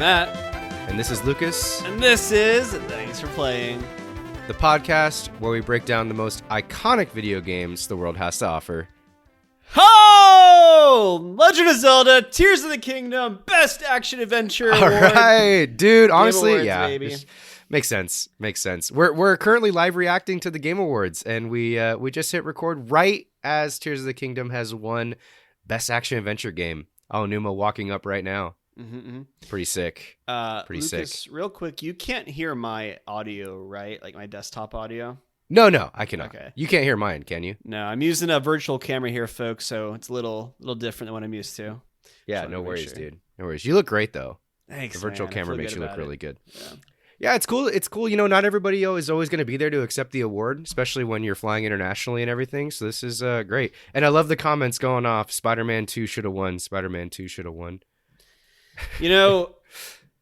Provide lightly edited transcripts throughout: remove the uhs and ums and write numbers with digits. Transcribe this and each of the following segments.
Matt. And this is Lucas. And this is Thanks for Playing, the podcast where we break down the most iconic video games the world has to offer. Oh! Legend of Zelda, Tears of the Kingdom, Best Action Adventure All Award. right, dude. Honestly, Awards, yeah. baby. Makes sense. Makes sense. We're currently live reacting to the Game Awards, and we just hit record right as Tears of the Kingdom has won Best Action Adventure Game. Oh, Numa walking up right now. Pretty sick. Pretty Lucas, sick. real quick, you can't hear my audio, right? Like my desktop audio? No, I cannot. Okay. You can't hear mine, can you? No, I'm using a virtual camera here, folks, so it's a little different than what I'm used to. Yeah, Just wanted no to make worries, sure. dude. No worries. You look great though. Thanks, The virtual man. I camera feel makes good you look about really it. good. Yeah. Yeah, it's cool. It's cool. You know, not everybody is always going to be there to accept the award, especially when you're flying internationally and everything. So this is great. And I love the comments going off. Spider-Man 2 should have won. Spider-Man 2 should have won. You know,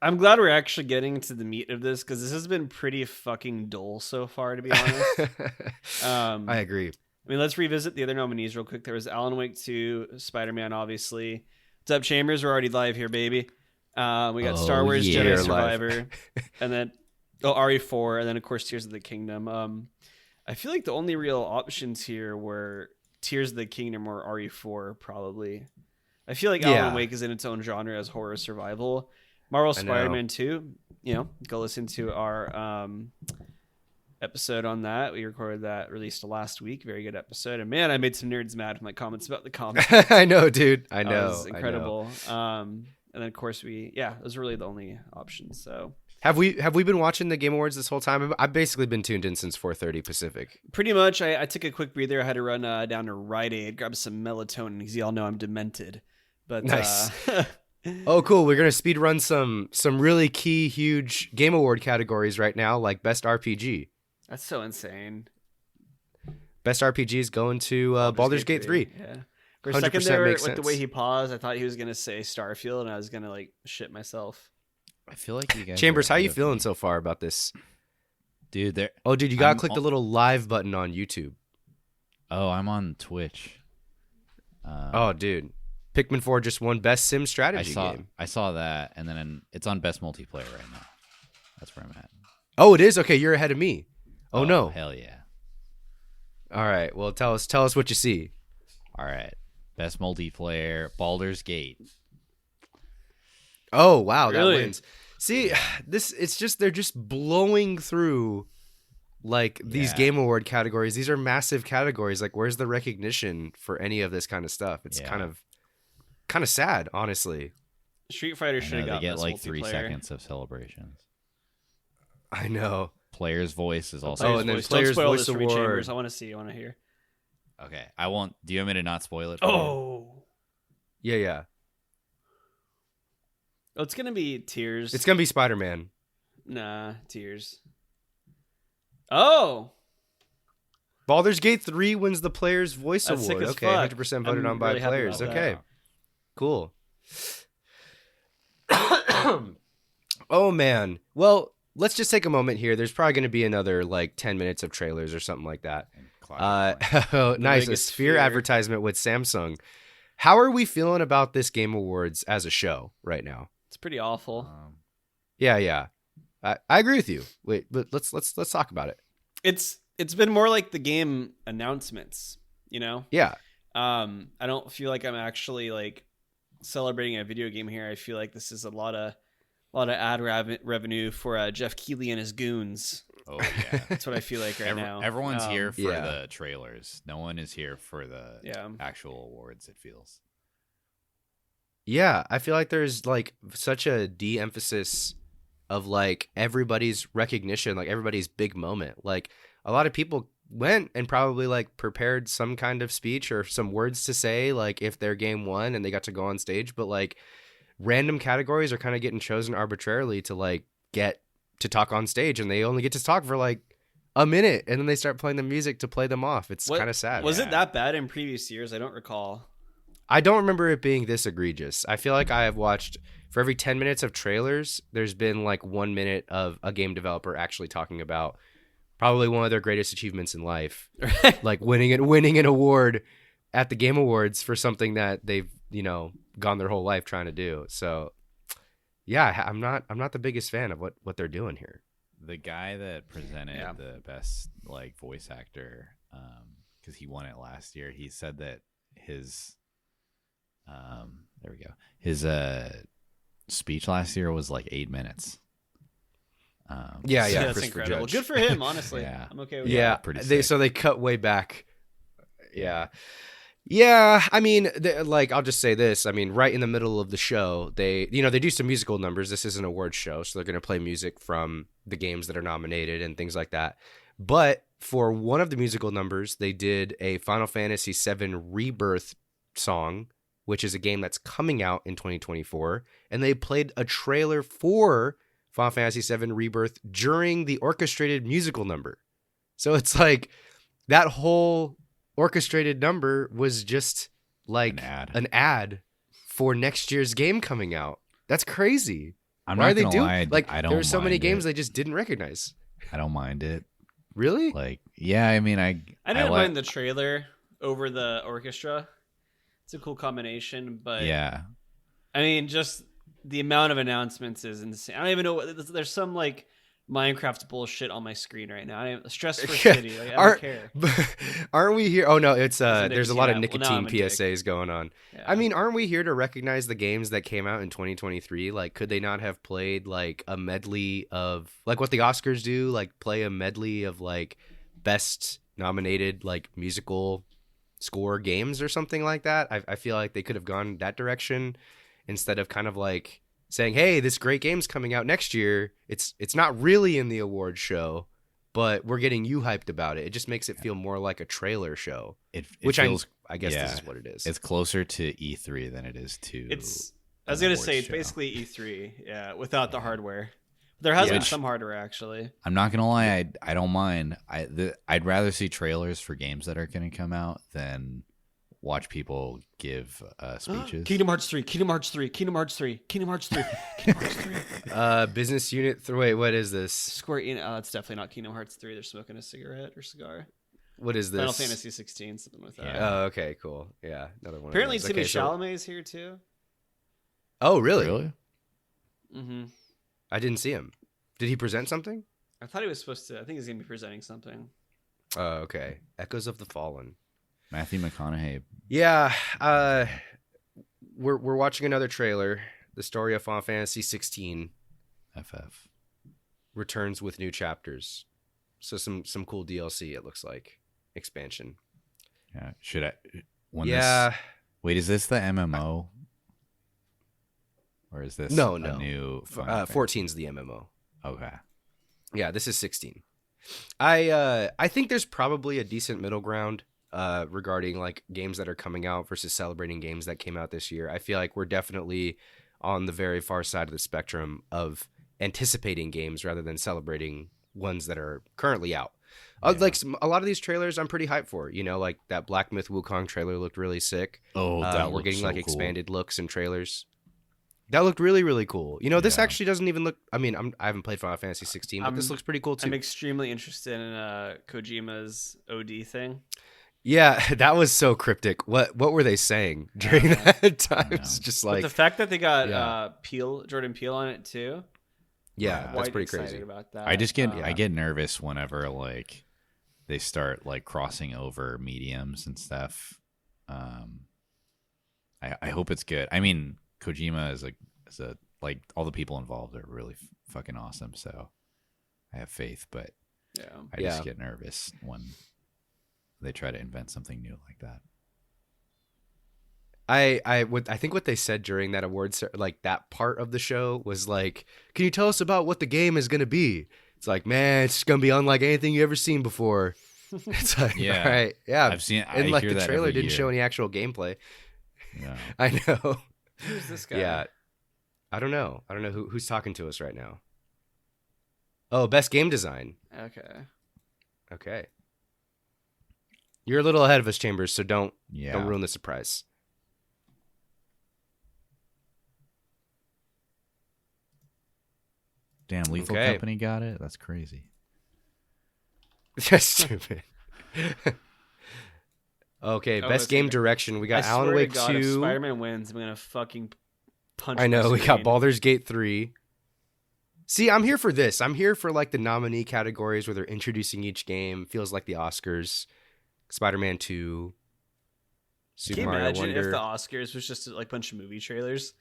I'm glad we're actually getting to the meat of this because this has been pretty fucking dull so far, to be honest. I agree. I mean, let's revisit the other nominees real quick. There was Alan Wake 2, Spider-Man, obviously. What's up, Chambers? We're already live here, baby. We got Star Wars yeah. Jedi We're live. Survivor, and then RE4, and then of course Tears of the Kingdom. I feel like the only real options here were Tears of the Kingdom or RE4, probably. I feel like Yeah. Alan Wake is in its own genre as horror survival. Marvel I know. Spider-Man 2, you know, go listen to our episode on that. We recorded that, released last week. Very good episode. And man, I made some nerds mad with my comments about the comic. I know, dude. I That know. was incredible. And then of course those were really the only options. So Have we been watching the Game Awards this whole time? I've basically been tuned in since 4:30 Pacific. pretty much, I took a quick breather. I had to run down to Rite Aid, grab some melatonin because y'all know I'm demented. But Nice. Oh, cool. We're gonna speed run some really key, huge Game Award categories right now, like Best RPG. that's so insane. Best RPG is going to Baldur's Gate 3. Yeah. For a second 100% there, makes with the sense. way he paused, I thought he was gonna say Starfield, and I was gonna like shit myself. I feel like you guys. Chambers, are how you ahead of feeling me. so far about this? dude? There. Oh, dude, you gotta I'm click the al- little live button on YouTube. Oh, I'm on Twitch. Oh, dude, Pikmin 4 just won Best Sim Strategy game. I saw that, and then it's on Best Multiplayer right now. That's where I'm at. Oh, it is? Okay, you're ahead of me. Oh no. Hell yeah! All right, well, tell us what you see. All right, Best Multiplayer, Baldur's Gate. Oh wow, Really? that wins. See, they're just blowing through like these Yeah. Game Award categories. These are massive categories. Like, where's the recognition for any of this kind of stuff? It's Yeah. kind of sad, honestly. Street Fighter I should know, have they got get Best like 3 Multiplayer. seconds of celebrations. I know. Player's voice is also. Oh, Player's and then voice. Player's Don't spoil Voice this for me, Award. Chambers. I want to see. I want to hear. Okay, I won't. Do you want me to not spoil it? for you? Oh, Yeah. it's gonna be Tears. It's gonna be Spider-Man. Nah, Tears. Oh, Baldur's Gate 3 wins the Player's Voice That's sick Award. as Okay, fuck. 100% voted I'm on by really happy players. about Okay, that. cool. Oh man. Well, let's just take a moment here. There's probably going to be another like 10 minutes of trailers or something like that. And Cloud Oh, nice. A biggest Sphere fear. advertisement with Samsung. How are we feeling about this Game Awards as a show right now? it's pretty awful. Yeah. I agree with you. Wait, but let's talk about it. It's been more like the game announcements, you know. Yeah. I don't feel like I'm actually like celebrating a video game here. I feel like this is a lot of ad revenue for Jeff Keighley and his goons. Oh yeah. That's what I feel like right now. Everyone's here for yeah. the trailers. No one is here for the actual awards. It feels. Yeah, I feel like there's like such a de-emphasis of like everybody's recognition, like everybody's big moment. Like a lot of people went and probably like prepared some kind of speech or some words to say like if their game won and they got to go on stage, but like random categories are kind of getting chosen arbitrarily to like get to talk on stage, and they only get to talk for like a minute and then they start playing the music to play them off. It's kind of sad. Was Yeah. it that bad in previous years? I don't recall. I don't remember it being this egregious. I feel like I have watched, for every 10 minutes of trailers, there's been like 1 minute of a game developer actually talking about probably one of their greatest achievements in life, like winning an award at the Game Awards for something that they've, you know, gone their whole life trying to do. So yeah, I'm not the biggest fan of what they're doing here. The guy that presented the best like voice actor, because he won it last year, he said that his there we go, his speech last year was like 8 minutes. Yeah, that's incredible. Good for him, honestly. Yeah. I'm okay with Yeah, that. so they cut way back. Yeah. I mean, like, I'll just say this. I mean, right in the middle of the show, they do some musical numbers. This is an awards show, so they're going to play music from the games that are nominated and things like that. But for one of the musical numbers, they did a Final Fantasy VII Rebirth song, which is a game that's coming out in 2024, and they played a trailer for Final Fantasy VII Rebirth during the orchestrated musical number. So it's like that whole orchestrated number was just like an ad for next year's game coming out. That's crazy. Why are they doing like there were so many games they just didn't recognize? I don't mind it. Really? Like, yeah, I mean, I didn't mind the trailer over the orchestra. It's a cool combination, but yeah, I mean, just the amount of announcements is insane. I don't even know what there's some like Minecraft bullshit on my screen right now. I'm stressed for City. Like, I don't care. Aren't we here? Oh no, it's there's a lot of nicotine PSAs going on. Yeah. I mean, aren't we here to recognize the games that came out in 2023? Like, could they not have played like a medley of like what the Oscars do? Like, play a medley of like best nominated like musical score games or something like that? I feel like they could have gone that direction instead of kind of like saying, hey, this great game's coming out next year. It's not really in the award show, but we're getting you hyped about it. It just makes it feel more like a trailer show. It which feels, I guess this is what it is. It's closer to E3 than it is to I was going to say, it's basically E3, yeah, without the hardware. There has been some hardware, actually. I'm not going to lie, I don't mind. I'd rather see trailers for games that are going to come out than watch people give speeches. Kingdom Hearts 3, Kingdom Hearts 3, Kingdom Hearts 3, Kingdom Hearts 3, Kingdom Hearts 3. Business Unit 3. Wait, what is this? Square Enix. It's definitely not Kingdom Hearts 3. They're smoking a cigarette or cigar. What is this? Final Fantasy 16, something with that. Yeah. Oh, okay, cool. Yeah, another one. Apparently, Timothée Chalamet is here too. Oh, really? Mm-hmm. I didn't see him. Did he present something? I thought he was supposed to. I think he's gonna be presenting something. Oh, okay. Echoes of the Fallen. Matthew McConaughey. Yeah, we're watching another trailer. The story of Final Fantasy 16 FF returns with new chapters. So some cool DLC. It looks like expansion. Yeah. Should I? Wait, is this the MMO? Or is this no a new? 14's the MMO. Okay. Yeah, this is 16. I think there's probably a decent middle ground regarding like games that are coming out versus celebrating games that came out this year. I feel like we're definitely on the very far side of the spectrum of anticipating games rather than celebrating ones that are currently out. Like a lot of these trailers I'm pretty hyped for, like that Black Myth Wukong trailer looked really sick. Oh, that we're getting so like cool. expanded looks and trailers. That looked really, really cool. This actually doesn't even look. I mean, I haven't played Final Fantasy 16, but this looks pretty cool too. I'm extremely interested in Kojima's OD thing. Yeah, that was so cryptic. What were they saying during that time? It's just like but the fact that they got Jordan Peele on it too. Yeah, that's pretty crazy. About that. I just get I get nervous whenever like they start like crossing over mediums and stuff. I hope it's good. I mean, Kojima is a like all the people involved are really fucking awesome. So I have faith, but I just get nervous when they try to invent something new like that. I think what they said during that awards, like that part of the show, was like, "Can you tell us about what the game is gonna be?" It's like, man, it's gonna be unlike anything you ever seen before. It's like, yeah, all right, yeah. I've seen. And like the trailer didn't year. show any actual gameplay. No. I know. Who's this guy? Yeah, I don't know who's talking to us right now. Oh, best game design. Okay. You're a little ahead of us, Chambers, so don't ruin the surprise. Damn, Lethal Company got it? That's crazy. That's stupid. Okay, best game direction. We got Alan Wake 2. If Spider-Man wins, I'm going to fucking punch. I know my we got screen. Baldur's Gate 3. See, I'm here for this. I'm here for like the nominee categories where they're introducing each game. Feels like the Oscars. Spider-Man 2. Super Can you Mario imagine Wonder. if the Oscars was just like a bunch of movie trailers?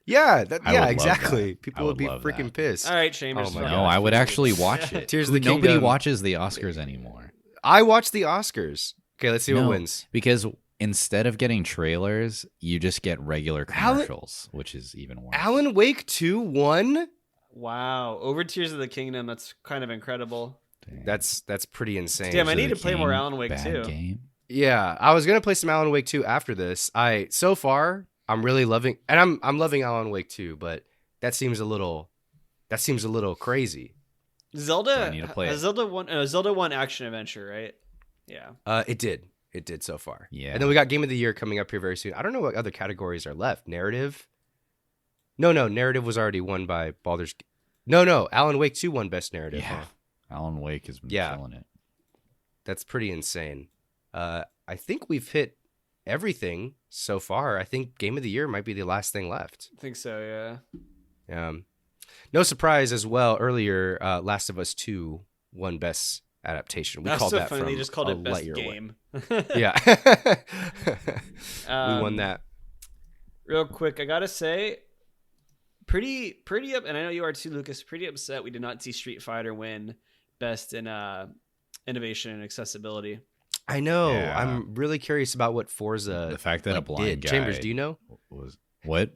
Yeah, I would love exactly. that. People I would would be love freaking that. pissed. All right, Chambers. Oh my fuck No, off. I would actually watch it. Tears of the Nobody Kingdom. watches the Oscars anymore. I watch the Oscars. Okay, let's see what No, wins. Because instead of getting trailers, you just get regular Alan- commercials, which is even worse. Alan Wake 2 won? Wow, over Tears of the Kingdom. That's kind of incredible. Dang. That's pretty insane. Damn, I need The to play more game, Alan Wake bad 2. Game. Yeah, I was gonna play some Alan Wake 2 after this. So far I'm really loving, and I'm loving Alan Wake 2, but that seems a little crazy. Zelda. I need to play it. Zelda won action adventure, right? Yeah. It did so far. Yeah. And then we got Game of the Year coming up here very soon. I don't know what other categories are left. Narrative. No, narrative was already won by Baldur's. No, Alan Wake 2 won best narrative. Yeah. Huh? Alan Wake has been Yeah. killing it. That's pretty insane. I think we've hit everything so far. I think Game of the Year might be the last thing left. I think so, yeah. No surprise as well. Earlier, Last of Us 2 won best adaptation. We That's called so that funny. from They just called a it best light year away. game. Yeah, we won that. Real quick, I gotta say, pretty up, and I know you are too, Lucas. Pretty upset we did not see Street Fighter win best in innovation and accessibility. I know. Yeah. I'm really curious about what Forza. The fact that a blind guy Chambers, do you know? was what?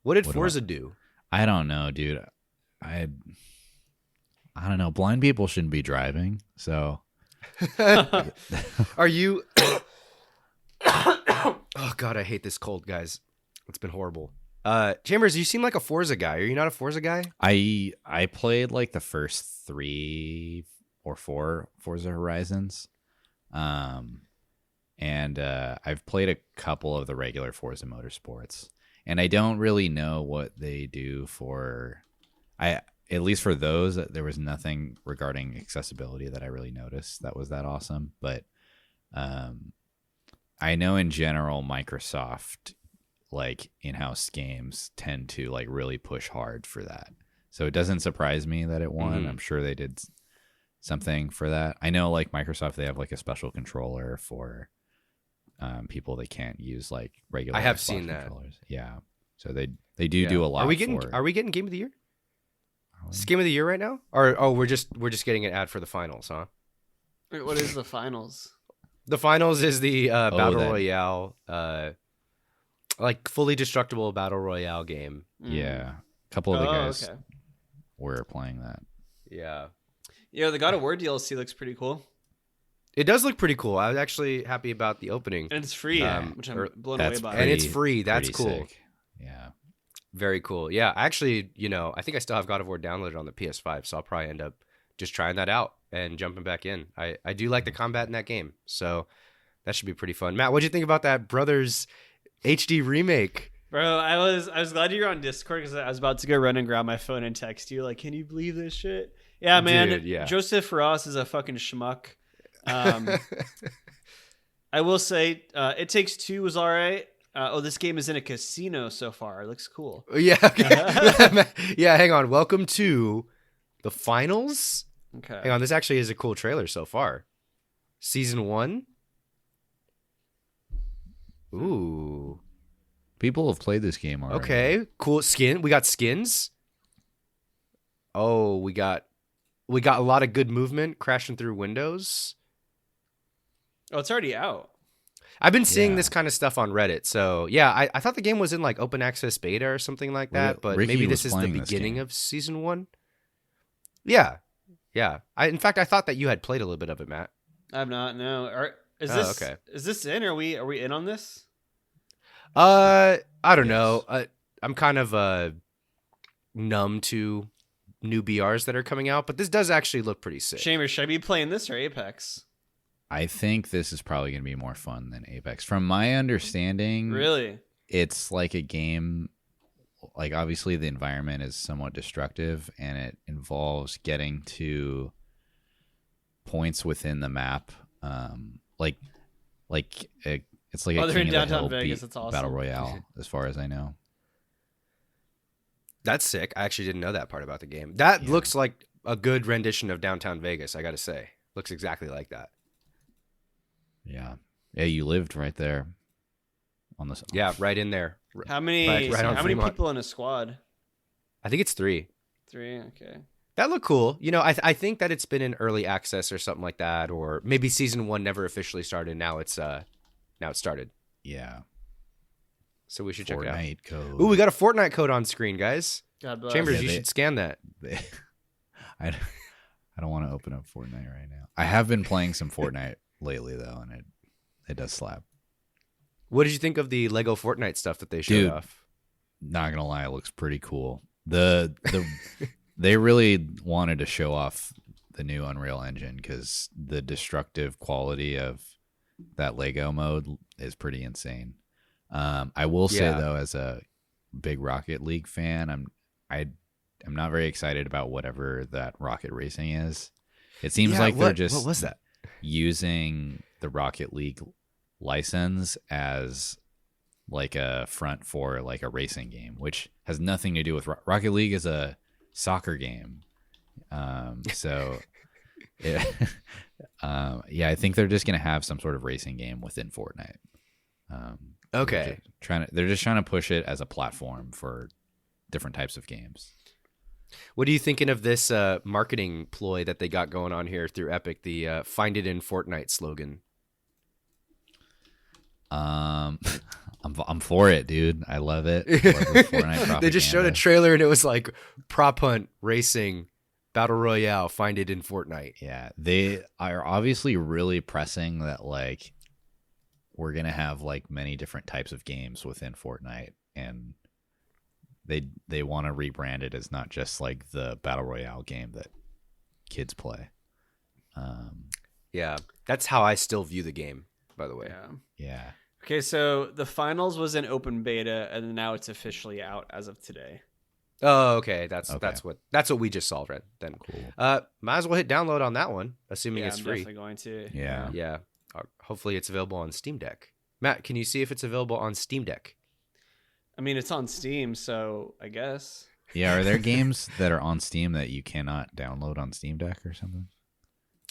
What did What do Forza do? I don't know, dude. I don't know. Blind people shouldn't be driving. So Are you? Oh God, I hate this cold, guys. It's been horrible. Chambers, you seem like a Forza guy. Are you not a Forza guy? I played like the first 3 or 4 Forza Horizons. And I've played a couple of the regular Forza Motorsports, and I don't really know what they do for. At least for those, there was nothing regarding accessibility that I really noticed that was that awesome. But I know in general, Microsoft, like in-house games, tend to like really push hard for that. So it doesn't surprise me that it won. Mhm. I'm sure they did something for that. I know like Microsoft, they have like a special controller for people that can't use like regular. I have Xbox seen that. controllers. Yeah. So they do a lot. Are we getting Game of the Year? Is it Game of the Year right now? Or we're just getting an ad for the finals, huh? Wait, what is the finals? The finals is the battle that- royale, like fully destructible battle royale game. Yeah. A couple of the guys Okay. were playing that. Yeah, Yeah, the God of War DLC looks pretty cool, it does look pretty cool. I was actually happy about the opening, and it's free, which I'm blown away That's by. and it's free. That's pretty cool. sick. Yeah. Very cool. Yeah, actually, I think I still have God of War downloaded on the PS5, so I'll probably end up just trying that out and jumping back in. I do like the combat in that game, so that should be pretty fun. Matt, what'd you think about that Brothers HD remake? Bro, I was glad you were on Discord because I was about to go run and grab my phone and text you like, can you believe this shit? Yeah, man. Dude, yeah. Joseph Ross is a fucking schmuck. I will say, It Takes Two was all right. This game is in a casino so far. It looks cool. Yeah, okay. Yeah, hang on. Welcome to the finals. Okay. Hang on, this actually is a cool trailer so far. Season 1. Ooh. People have played this game already. Okay, cool skin. We got skins. Oh, we got a lot of good movement crashing through windows. Oh, it's already out. I've been seeing Yeah. this kind of stuff on Reddit. So, yeah, I thought the game was in like open access beta or something like that, but Ricky maybe was this is the playing this beginning game. of season 1. Yeah. Yeah. In fact, I thought that you had played a little bit of it, Matt. I'm not. No. Is Oh, this okay. Is this in? Are we in on this? I don't Yes. know. I'm kind of numb to new BRs that are coming out, but this does actually look pretty sick. Chambers, should I be playing this or Apex? I think this is probably going to be more fun than Apex. From my understanding, Really? it's like a game. Like obviously, the environment is somewhat destructive, and it involves getting to points within the map. It's like Oh, a they're in King of the downtown Hill Vegas. beat That's awesome. battle royale, as far as I know. That's sick. I actually didn't know that part about the game. That Yeah. looks like a good rendition of Downtown Vegas, I gotta say. Looks exactly like that. Yeah. Yeah, you lived right there on this. Yeah, right in there. How many? Right on how many Fremont. people in a squad? I think it's 3. 3. Okay. That looked cool. You know, I think that it's been in early access or something like that, or maybe season 1 never officially started. Now it's started. Yeah. So we should check it out. Fortnite code. Ooh, we got a Fortnite code on screen, guys. God bless. Chambers, Yeah, you they- should scan that. I don't want to open up Fortnite right now. I have been playing some Fortnite lately though, and it does slap. What did you think of the Lego Fortnite stuff that they showed Dude. off? Not gonna lie, it looks pretty cool. The they really wanted to show off the new Unreal Engine because the destructive quality of that Lego mode is pretty insane. I will say Yeah. though, as a big Rocket League fan, I'm not very excited about whatever that Rocket Racing is. It seems Yeah, like they're what just was that? using the Rocket League license as like a front for like a racing game, which has nothing to do with Rocket League is a soccer game. So yeah, yeah, I think they're just gonna have some sort of racing game within Fortnite. Okay. They're just trying to push it as a platform for different types of games. What are you thinking of this marketing ploy that they got going on here through Epic, the "Find It in Fortnite" slogan? I'm for it, dude. I love it. Love the Fortnite They just showed a propaganda. trailer and it was like prop hunt, racing, battle royale, find it in Fortnite. Yeah, they are obviously really pressing that like we're gonna have like many different types of games within Fortnite, and they want to rebrand it as not just like the battle royale game that kids play. Yeah, that's how I still view the game, by the way. Yeah. Yeah, Okay, so the finals was in open beta, and now it's officially out as of today. Oh, okay. That's Okay. that's what we just saw, Red. Then, cool. might as well hit download on that one, assuming Yeah, it's I'm free. definitely going to. Yeah. Yeah. Hopefully, it's available on Steam Deck. Matt, can you see if it's available on Steam Deck? I mean, it's on Steam, so I guess. Yeah, are there games that are on Steam that you cannot download on Steam Deck or something?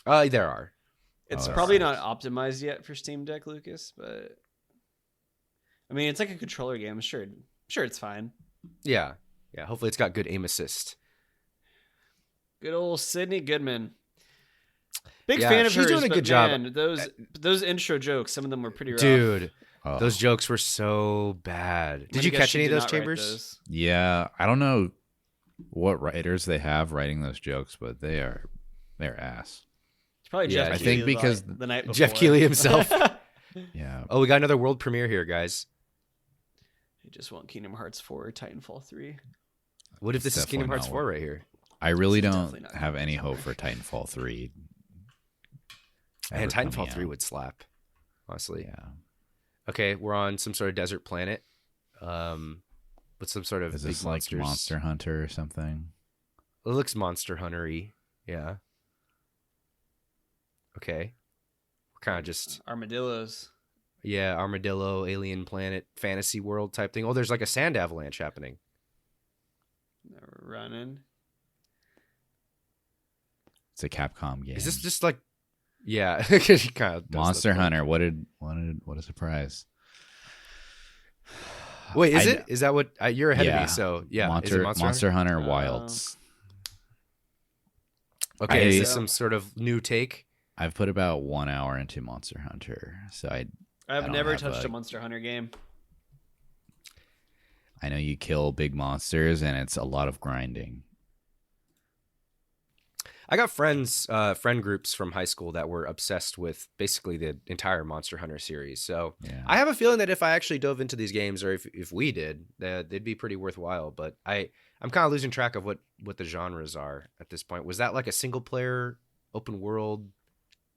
There are. It's Oh, that probably sucks. not optimized yet for Steam Deck, Lucas, but I mean, it's like a controller game. Sure, it's fine. Yeah. Yeah. Hopefully, it's got good aim assist. Good old Sydney Goodman. Big Yeah, fan of she's hers, doing a but good job. man, those intro jokes, some of them were pretty rough. Dude, Oh. those jokes were so bad. I'm Did you gonna guess catch she any of did those, not write Chambers? those. Yeah, I don't know what writers they have writing those jokes, but they're ass. It's probably Yeah, Jeff I think Keighley, because like, the night before. Jeff Keighley himself. Yeah, Oh, we got another world premiere here, guys. I just want Kingdom Hearts 4 or Titanfall 3. What if this is Definitely Kingdom Hearts not 4 what- right here? I really It's don't definitely not have any Titanfall hope 3. for Titanfall 3. And ever coming Titanfall 3 out. would slap, honestly. Yeah. Okay, we're on some sort of desert planet, with some sort of Is big this like monsters. Monster Hunter or something? It looks Monster Hunter-y. Yeah. Okay. We're kind of just Armadillos. armadillo, alien planet, fantasy world type thing. Oh, there's like a sand avalanche happening. They're running. It's a Capcom game. Is this just like? Yeah, he kind of does Monster look like- Hunter? What a surprise! Wait, is I- it? Is that what you're ahead of Yeah. me? So yeah, is Monster, it Monster Hunter Oh. Wilds. Okay, is I- this some sort of new take? I've put about 1 hour into Monster Hunter, so I've don't never have touched a- a Monster Hunter game. I know you kill big monsters and it's a lot of grinding. I got friend groups from high school that were obsessed with basically the entire Monster Hunter series. So Yeah. I have a feeling that if I actually dove into these games, or if we did, that they'd be pretty worthwhile. But I'm kind of losing track of what the genres are at this point. Was that like a single player open world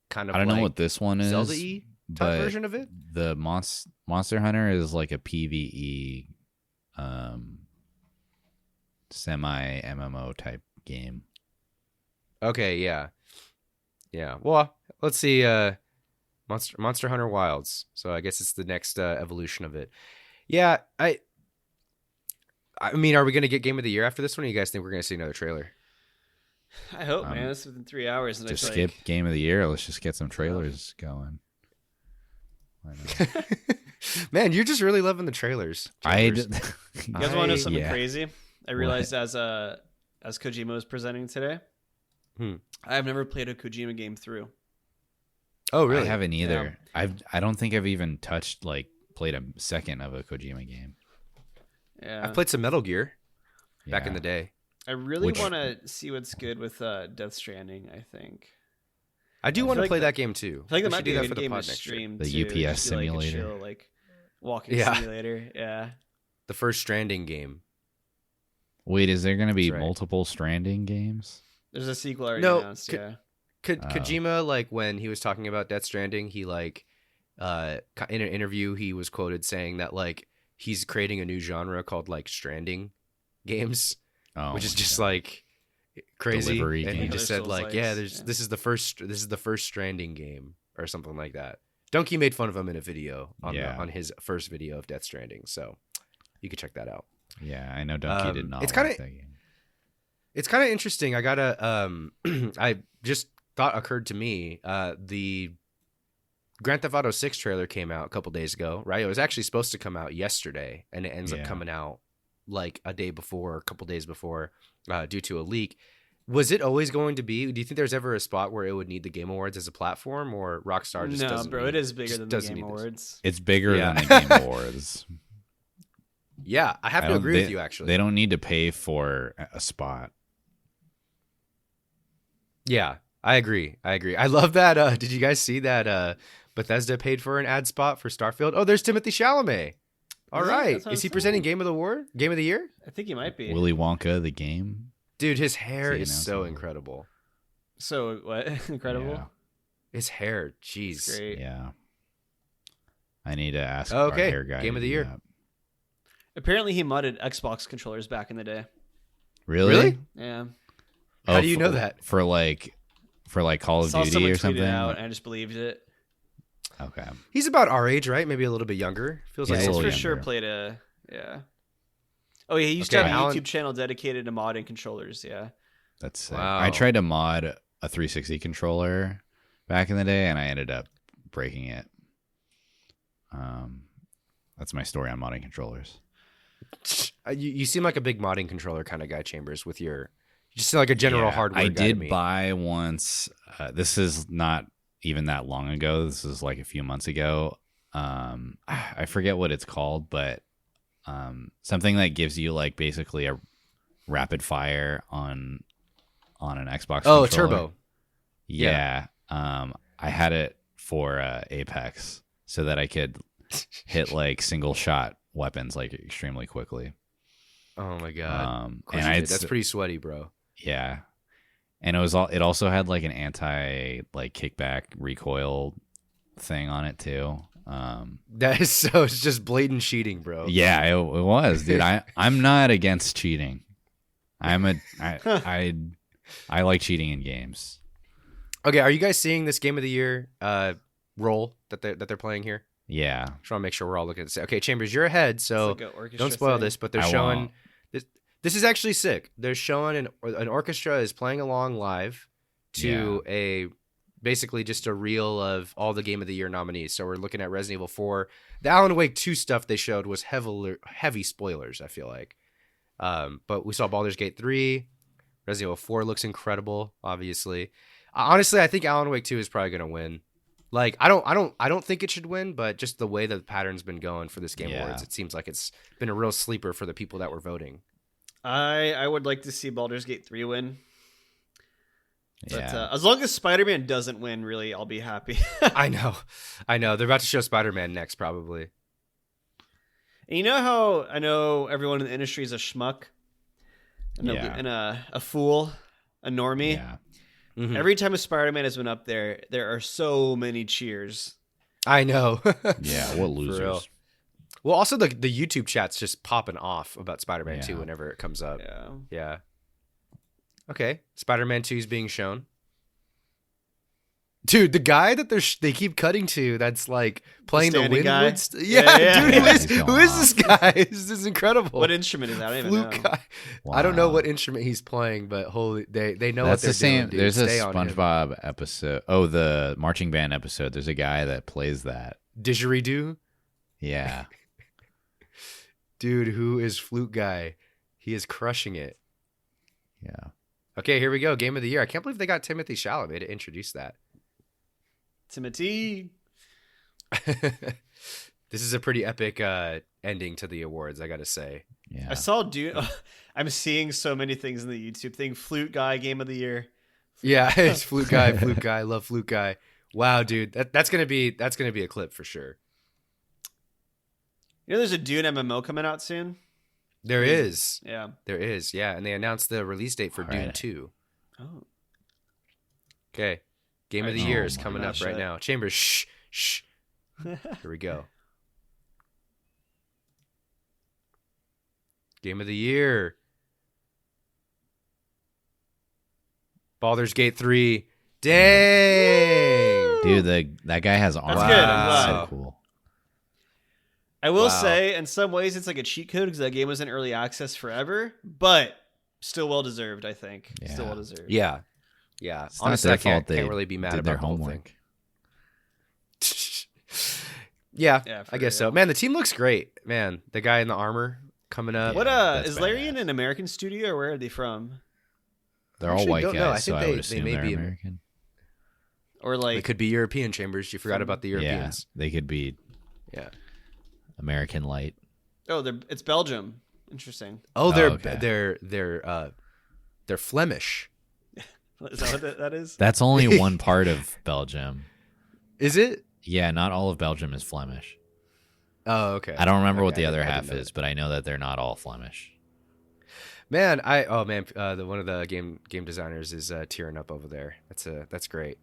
kind of? I don't know like what this one is, Zelda-y type but version of it? the Monster Hunter is like a PvE, semi MMO type game. Okay, yeah. Well, let's see. Monster Hunter Wilds. So I guess it's the next evolution of it. Yeah, I mean, are we gonna get Game of the Year after this one? Or you guys think we're gonna see another trailer? I hope, man. This is within 3 hours. And Just I feel skip like, Game of the Year. Let's just get some trailers going. Why not? Man, you're just really loving the trailers. I Chambers. you guys want to know something yeah. crazy? I realized as Kojima was presenting today, I've never played a Kojima game through. Oh, really? I haven't either. I don't think I've even played a second of a Kojima game. Yeah, I've played some Metal Gear back in Yeah. the day. I really Which- want to see what's good with Death Stranding. I think. I do I want feel to like play that- that game too. I think We that might should be do a that good for the game pod to next year. stream. The too. UPS Just be, like, a simulator. chill, like walking Yeah. simulator. Yeah. The first Stranding game. Wait, is there going to be That's right. multiple Stranding games? There's a sequel already No, announced. Yeah. Kojima, like when he was talking about Death Stranding, he like in an interview he was quoted saying that like he's creating a new genre called like Stranding games, Oh, which is my just God. like crazy. Delivery and he games. just Other said like, Souls-likes, yeah, yeah. this is the first Stranding game or something like that. Donkey made fun of him in a video on his first video of Death Stranding, so you could check that out. Yeah, I know Donkey did not it's like kinda- that game. It's kind of interesting. I gotta I just thought occurred to me the Grand Theft Auto 6 trailer came out a couple days ago, right? It was actually supposed to come out yesterday, and it ends up Yeah. coming out like a day before, a couple days before, due to a leak. Was it always going to be? Do you think there's ever a spot where it would need the Game Awards as a platform, or Rockstar just No, doesn't? bro, need- it is bigger just than the doesn't Game need this? Awards. It's bigger Yeah. than the Game Awards. Yeah, I have to don't- agree they- with you. Actually, They don't need to pay for a spot. Yeah, I agree. I love that. Did you guys see that? Bethesda paid for an ad spot for Starfield. Oh, there's Timothy Chalamet. All Is he? right, That's what is he I'm presenting saying. Game of the Year? I think he might be. Willy Wonka, the game. Dude, his hair He is announced so it. incredible. So what? Incredible. Yeah. His hair, It's jeez. great. Yeah. I need to ask Okay, our hair guy. Game to of the do Year. that. Apparently, he modded Xbox controllers back in the day. Really? Really? Yeah. How do you know that? For Call of Saw Duty someone or tweet something? it out, and I just believed it. Okay. He's about our age, right? Maybe a little bit younger. Feels Yeah, like He's a for little sure younger. played a Oh yeah, he used Okay, to have a Alan- YouTube channel dedicated to modding controllers. Yeah. That's sick. Wow. I tried to mod a 360 controller back in the day, and I ended up breaking it. That's my story on modding controllers. You seem like a big modding controller kind of guy, Chambers. With your, you just seem like a general Yeah, hardware I guy to did me. buy once. This is not even that long ago. This is like a few months ago. I forget what it's called, but something that gives you like basically a rapid fire on an Xbox. Oh, controller. turbo. Yeah. I had it for Apex so that I could hit like single shot weapons like extremely quickly. Oh my god. And Of course you I did. That's pretty sweaty, bro. yeah. And it also had like an anti like kickback recoil thing on it too. That is so. It's just blatant cheating, bro. Yeah, it was, dude. I'm not against cheating. I like cheating in games. Okay, are you guys seeing this Game of the Year role that they're playing here? Yeah. Just want to make sure we're all looking at the same. Okay, Chambers, you're ahead, so It's like a orchestra don't spoil thing. this. But they're I showing won't. this. This is actually sick. They're showing an orchestra is playing along live to a basically just a reel of all the Game of the Year nominees. So we're looking at Resident Evil 4. The Alan Wake 2 stuff they showed was heavy spoilers, I feel like. But we saw Baldur's Gate 3. Resident Evil 4 looks incredible, obviously. Honestly, I think Alan Wake 2 is probably going to win. Like I don't think it should win, but just the way the pattern's been going for this Game Yeah. Awards, it seems like it's been a real sleeper for the people that were voting. I would like to see Baldur's Gate 3 win. But Yeah. as long as Spider-Man doesn't win, really, I'll be happy. I know. They're about to show Spider-Man next, probably. And you know how I know everyone in the industry is a schmuck and, Yeah. and a fool, a normie. Yeah. Mhm. Every time a Spider-Man has been up there are so many cheers. I know. Yeah. What For real. losers? Well, also the YouTube chat's just popping off about Spider-Man 2 Yeah. whenever it comes up. Yeah. Yeah. Okay. Spider-Man 2 is being shown. Dude, the guy that they keep cutting to, that's like playing the standing guy? Windwood. Yeah, Yeah. dude, Yeah, he's who going is this guy? This is incredible. What instrument is that? I don't even know. Flute guy. I don't know Wow. what instrument he's playing, but holy, they know That's what they're the same. doing. Dude. There's a Stay on him. SpongeBob episode. Oh, the marching band episode. There's a guy that plays that. Didgeridoo, Yeah. dude. Who is flute guy? He is crushing it. Yeah. Okay, here we go. Game of the year. I can't believe they got Timothy Chalamet to introduce that. Timothy. This is a pretty epic ending to the awards, I gotta say. Yeah. I saw Dune. I'm seeing so many things in the YouTube thing. Flute guy, game of the year. Yeah, it's flute guy, love flute guy. Wow, dude, that's gonna be a clip for sure. You know, there's a Dune MMO coming out soon. There is, Yeah. and they announced the release date for All Dune right. 2. Oh. Okay, game of the Oh year is my coming up gosh, right now. Chambers, shh. Here we go. Game of the year. Baldur's Gate 3. Dang. Dude, that guy has armor. good, I'm glad. So cool. I will Wow. say, in some ways, it's like a cheat code because that game was in early access forever, but still well deserved. I think still Yeah. well deserved. Yeah. It's Honestly, not I their fault can't they really be mad did about their the whole homework. thing. Yeah, for I guess so. real. Man, the team looks great. Man, the guy in the armor coming up. What that's is Larian badass. an American studio or where are they from? They're all Actually white don't guys, know. I so think I would they assume may they're be- American. Or It like could be European, Chambers. You forgot about the Europeans. Yeah, they could be Yeah. American light. it's Belgium. Interesting. Oh, okay. they're Flemish. Is that what that is? That's only one part of Belgium. Is it? Yeah, not all of Belgium is Flemish. Oh, okay. I don't remember what Okay, the I other didn't half know is, that. but I know that they're not all Flemish. Man, one of the game designers is tearing up over there. That's great.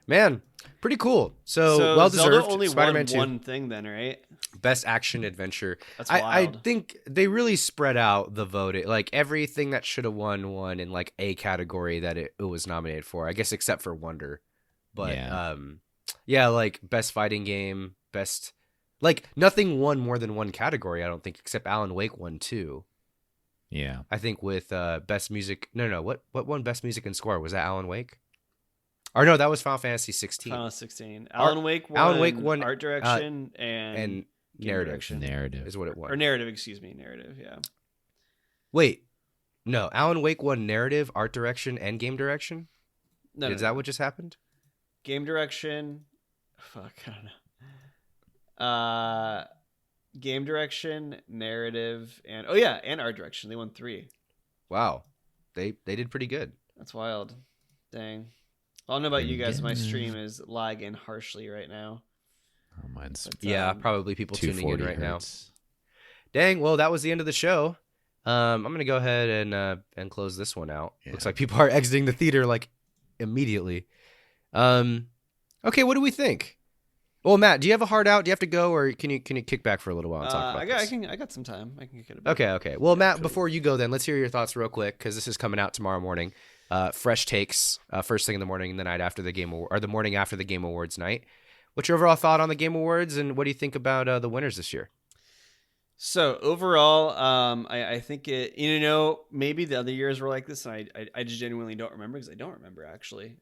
Man, pretty cool. So well Zelda deserved. only Spider-Man won 2, one thing then, right? best action adventure. That's I wild. think they really spread out the voting. Like everything that should have won in like a category that it was nominated for. I guess except for Wonder. But Yeah. like best fighting game, best like nothing won more than one category, I don't think, except Alan Wake won 2. Yeah. I think with best music. No. What won best music and score? Was that Alan Wake? Or no, that was Final Fantasy 16. Final 16. Alan Wake won art direction And game narrative direction. Narrative. is what it won. Or narrative, excuse me, narrative. Yeah. Wait, no. Alan Wake won narrative, art direction, and game direction. No, Is that what just happened? game direction? Fuck, I don't know. Game direction, narrative, and and art direction. They won 3. Wow, they did pretty good. That's wild. Dang. I don't know about you guys. My Pretty good. stream is lagging harshly right now. Oh, mine's But, Yeah, probably people tuning in 240 right now. hertz. Dang. Well, that was the end of the show. I'm gonna go ahead and close this one out. Yeah. Looks like people are exiting the theater like immediately. Okay, what do we think? Well, Matt, do you have a hard out? Do you have to go, or can you kick back for a little while and talk about this? I got some time. I can get a bit. Okay. Well, Matt, actually. before you go, then let's hear your thoughts real quick because this is coming out tomorrow morning. Fresh takes, first thing in the morning, the night after the game, or the morning after the Game Awards night. What's your overall thought on the Game Awards, and what do you think about the winners this year? So overall, I think it. Maybe the other years were like this, and I just genuinely don't remember because I don't remember actually.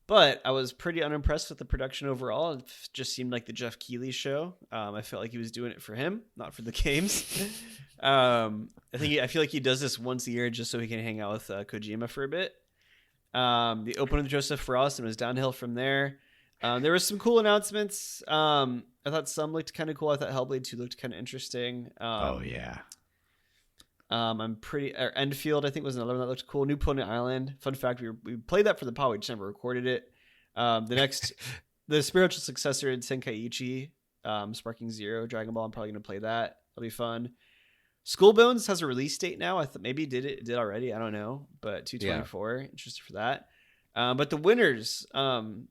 But I was pretty unimpressed with the production overall. It just seemed like the Jeff Keighley show. I felt like he was doing it for him, not for the games. I feel like he does this once a year just so he can hang out with Kojima for a bit. The open with Joseph Frost and was downhill from there. There was some cool announcements. I thought some looked kind of cool. I thought Hellblade 2 looked kind of interesting. Oh yeah. I'm pretty. Enfield, I think, was another one that looked cool. New Planet Island. Fun fact: we played that for the pod. We just never recorded it. The spiritual successor in Tenkaichi, Sparking Zero, Dragon Ball. I'm probably gonna play that. It'll be fun. School Bones has a release date now. I thought maybe it did already. I don't know, but 2/24. Interested for that. But the winners, I'm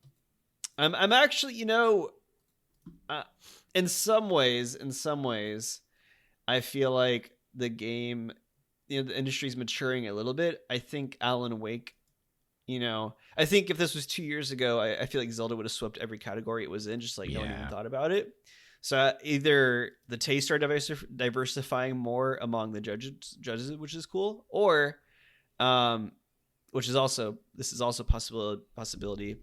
actually, in some ways, I feel like the game, the industry's maturing a little bit. I think Alan Wake You know, I think if this was 2 years ago, I feel like Zelda would have swept every category it was in, just like no one even thought about it. So either the tastes are diversifying more among the judges, which is cool, or, which is also possibility.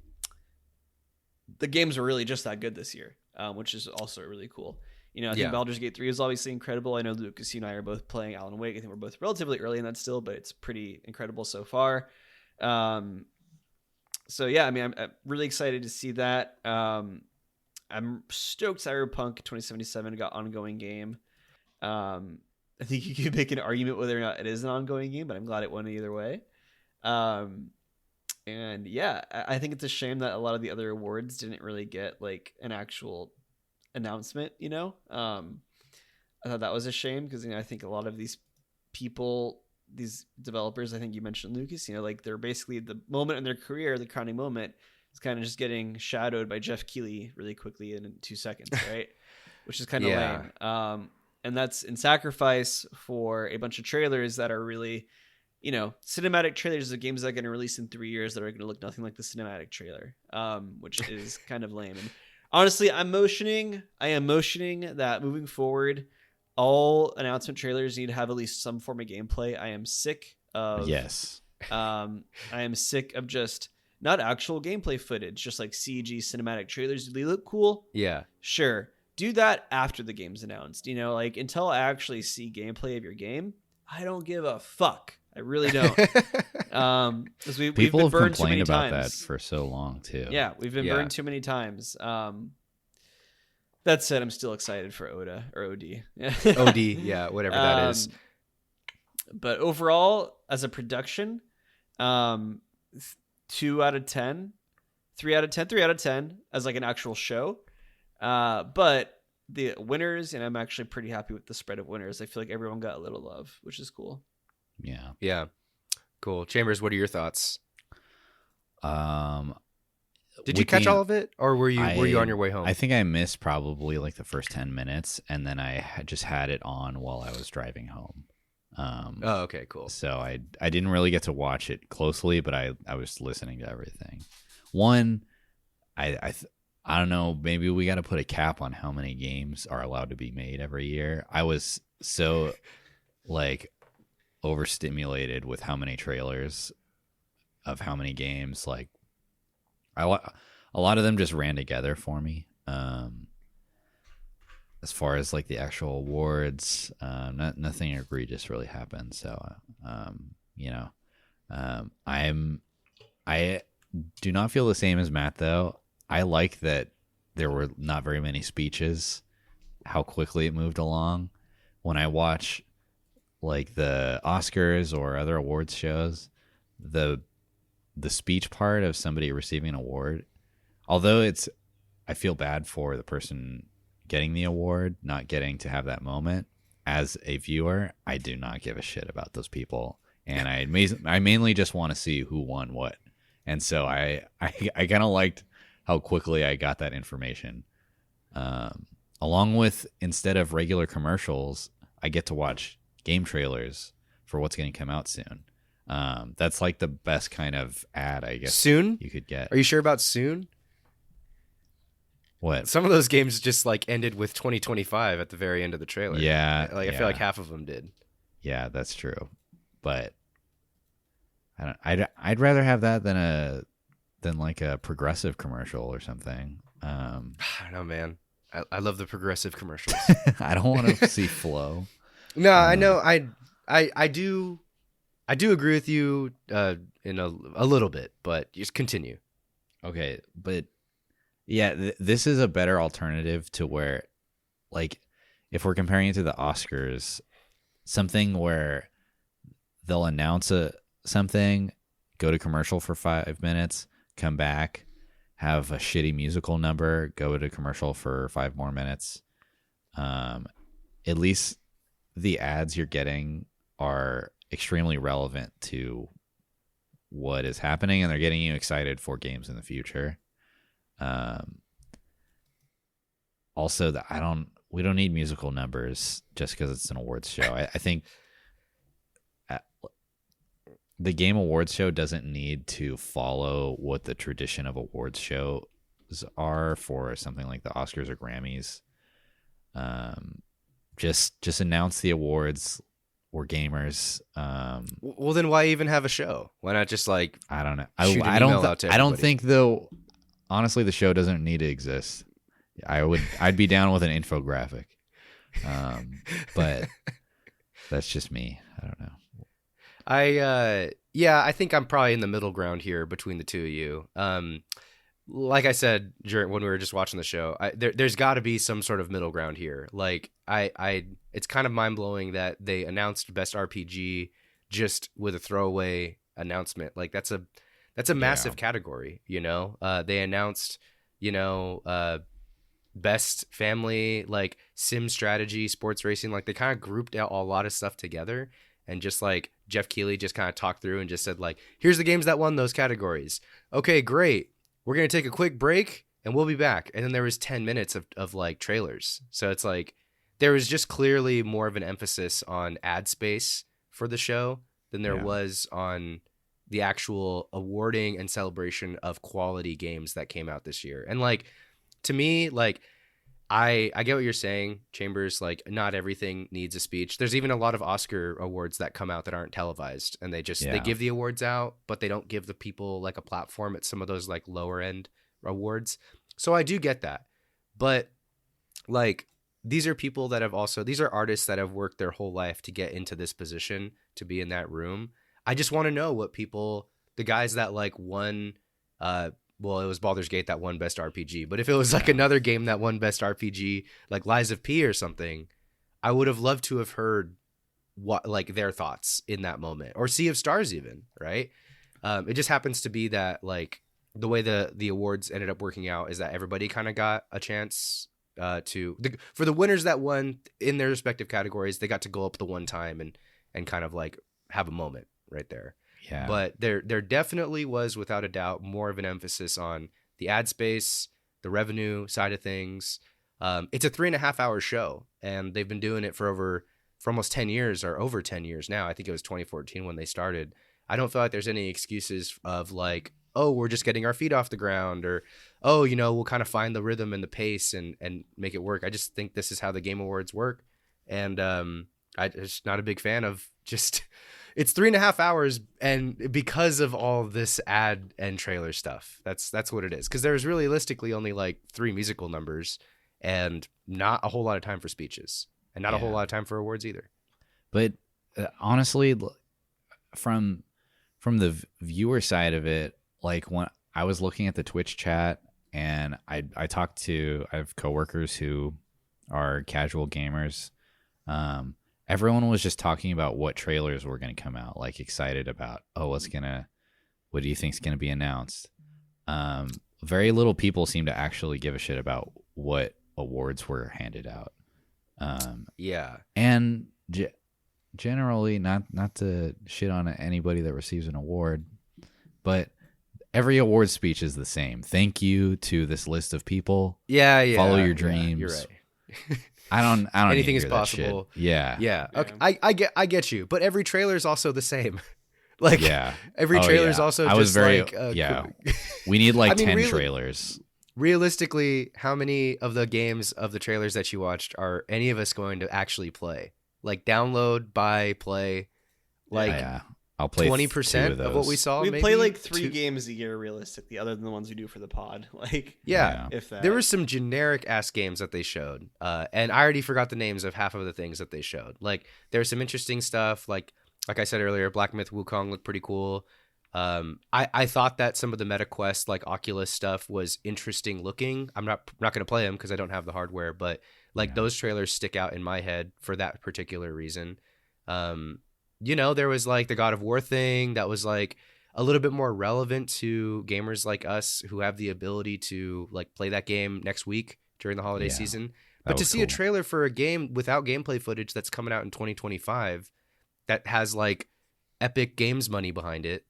The games were really just that good this year, which is also really cool. You know, I think Baldur's Gate 3 is obviously incredible. I know Lucas, you and I are both playing Alan Wake. I think we're both relatively early in that still, but it's pretty incredible so far. So yeah, I mean, I'm really excited to see that. I'm stoked Cyberpunk 2077 got ongoing game. I think you could make an argument whether or not it is an ongoing game, but I'm glad it went either way. And yeah, I think it's a shame that a lot of the other awards didn't really get like an actual announcement, you know? I thought that was a shame because, you know, I think a lot of these people, these developers, I think you mentioned Lucas, you know, like they're basically the moment in their career, the crowning moment is kind of just getting shadowed by Jeff Keighley really quickly in 2 seconds, right? Which is kind of lame. And that's in sacrifice for a bunch of trailers that are really, you know, cinematic trailers of games that are going to release in 3 years that are going to look nothing like the cinematic trailer, which is kind of lame. And honestly, I am motioning that moving forward, all announcement trailers need to have at least some form of gameplay. I am sick of I am sick of just not actual gameplay footage, just like CG cinematic trailers. Do they look cool? Yeah, sure. Do that after the game's announced. You know, like until I actually see gameplay of your game, I don't give a fuck. I really don't. Because we've been burned too many times. People have complained about that for so long too. Yeah, we've been burned too many times. That said, I'm still excited for Oda or OD. OD, yeah, whatever that is. But overall, as a production, 2 out of 10, 3 out of 10, 3 out of 10 as like an actual show. But the winners, and I'm actually pretty happy with the spread of winners. I feel like everyone got a little love, which is cool. Yeah. Cool. Chambers, what are your thoughts? Did you catch all of it, or were you on your way home? I think I missed probably like the first 10 minutes, and then I just had it on while I was driving home. Oh, okay, cool. So I didn't really get to watch it closely, but I was listening to everything. One, I don't know, maybe we got to put a cap on how many games are allowed to be made every year. I was so like overstimulated with how many trailers of how many games, like a lot of them just ran together for me. As far as like the actual awards, nothing egregious really happened. So, you know, I do not feel the same as Matt though. I like that there were not very many speeches, how quickly it moved along. When I watch like the Oscars or other awards shows, the speech part of somebody receiving an award, although I feel bad for the person getting the award, not getting to have that moment. As a viewer, I do not give a shit about those people, and I mainly just want to see who won what. And so I kind of liked how quickly I got that information. Along with, instead of regular commercials, I get to watch game trailers for what's going to come out soon. That's like the best kind of ad, I guess. Soon? You could get. Are you sure about soon? What? Some of those games just like ended with 2025 at the very end of the trailer. Yeah. Like I feel like half of them did. Yeah, that's true. But I'd rather have that than like a progressive commercial or something. I don't know, man. I love the progressive commercials. I don't want to see Flow. No, I know. I do agree with you in a little bit, but just continue. Okay, but yeah, this is a better alternative to where, like, if we're comparing it to the Oscars, something where they'll announce something, go to commercial for 5 minutes, come back, have a shitty musical number, go to commercial for 5 more minutes. At least the ads you're getting are extremely relevant to what is happening, and they're getting you excited for games in the future. Also, we don't need musical numbers just because it's an awards show. I think the Game Awards show doesn't need to follow what the tradition of awards shows are for something like the Oscars or Grammys. Just announce the awards. We're gamers. Well, then why even have a show? Why not just like I don't know. shoot an I email don't. out to I don't everybody? think though. Honestly, the show doesn't need to exist. I'd be down with an infographic. But that's just me. I don't know. I think I'm probably in the middle ground here between the two of you. Like I said when we were just watching the show, there's got to be some sort of middle ground here. Like it's kind of mind blowing that they announced Best RPG just with a throwaway announcement. Like that's a massive category, you know. They announced, Best Family, like sim strategy, sports racing. Like they kind of grouped out a lot of stuff together, and just like Jeff Keighley just kind of talked through and just said like, here's the games that won those categories. Okay, great. We're going to take a quick break and we'll be back. And then there was 10 minutes of like trailers. So it's like there was just clearly more of an emphasis on ad space for the show than there was on the actual awarding and celebration of quality games that came out this year. And like, to me, like, I get what you're saying, Chambers. Like, not everything needs a speech. There's even a lot of Oscar awards that come out that aren't televised, and they give the awards out, but they don't give the people like a platform at some of those like lower end awards. So I do get that, but like these are people that these are artists that have worked their whole life to get into this position, to be in that room. I just want to know what the guys that like won. Well, it was Baldur's Gate that won Best RPG. But if it was like another game that won Best RPG, like Lies of P or something, I would have loved to have heard what like their thoughts in that moment, or Sea of Stars even, right? It just happens to be that like the way the awards ended up working out is that everybody kind of got a chance for the winners that won in their respective categories, they got to go up the one time and kind of like have a moment right there. Yeah. But there definitely was, without a doubt, more of an emphasis on the ad space, the revenue side of things. It's a 3.5 hour show, and they've been doing it for almost 10 years, or over 10 years now. I think it was 2014 when they started. I don't feel like there's any excuses of like, oh, we're just getting our feet off the ground, or, oh, we'll kind of find the rhythm and the pace and make it work. I just think this is how the Game Awards work. And I'm just not a big fan of just... It's 3.5 hours, and because of all this ad and trailer stuff, that's what it is. Because there's realistically only like 3 musical numbers, and not a whole lot of time for speeches, and not a whole lot of time for awards either. But honestly, from the viewer side of it, like when I was looking at the Twitch chat, and I have coworkers who are casual gamers. Everyone was just talking about what trailers were going to come out, like excited about, what do you think is going to be announced? Very little people seem to actually give a shit about what awards were handed out. And generally, not to shit on anybody that receives an award, but every award speech is the same. Thank you to this list of people. Follow your dreams. You're right. I don't. Anything need is to hear that possible. shit. Yeah. Yeah. Okay. I get you, but every trailer is also the same. Like, every trailer is also just We need like 10 really, trailers. Realistically, how many of the games of the trailers that you watched are any of us going to actually play? Like download, buy, play. Like I'll play 20% of what we saw. We maybe? play like 3 games a year, realistically, other than the ones we do for the pod. Like, if that. There were some generic ass games that they showed, and I already forgot the names of half of the things that they showed. Like, there was some interesting stuff. Like I said earlier, Black Myth Wukong looked pretty cool. I thought that some of the MetaQuest, like Oculus stuff, was interesting looking. I'm not going to play them because I don't have the hardware, but like those trailers stick out in my head for that particular reason. There was like the God of War thing that was like a little bit more relevant to gamers like us who have the ability to like play that game next week during the holiday season. But to see a trailer for a game without gameplay footage that's coming out in 2025 that has like Epic Games money behind it,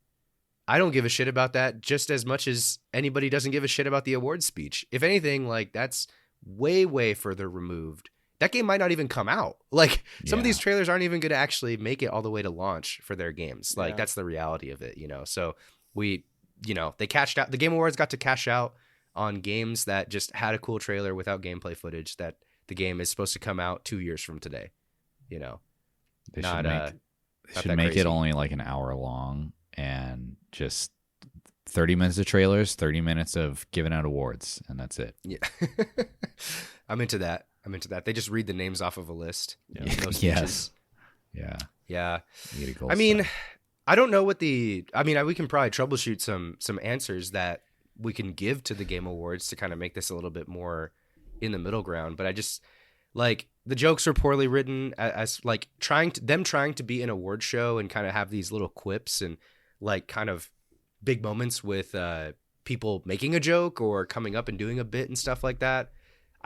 I don't give a shit about that just as much as anybody doesn't give a shit about the awards speech. If anything, like that's way, way further removed. that game might not even come out. Like some of Yeah. these trailers aren't even going to actually make it all the way to launch for their games. Like Yeah. that's the reality of it, So they cashed out. The Game Awards got to cash out on games that just had a cool trailer without gameplay footage that the game is supposed to come out 2 years from today. They Not, should not that make crazy. it only like an hour long and just 30 minutes of trailers, 30 minutes of giving out awards, and that's it. Yeah. I'm into that. They just read the names off of a list. Yeah. No speeches. Yes. Yeah. Yeah. You get a gold I mean, star. I don't know what we can probably troubleshoot some answers that we can give to the Game Awards to kind of make this a little bit more in the middle ground. But I just like the jokes are poorly written as like trying to be an award show and kind of have these little quips and like kind of big moments with people making a joke or coming up and doing a bit and stuff like that.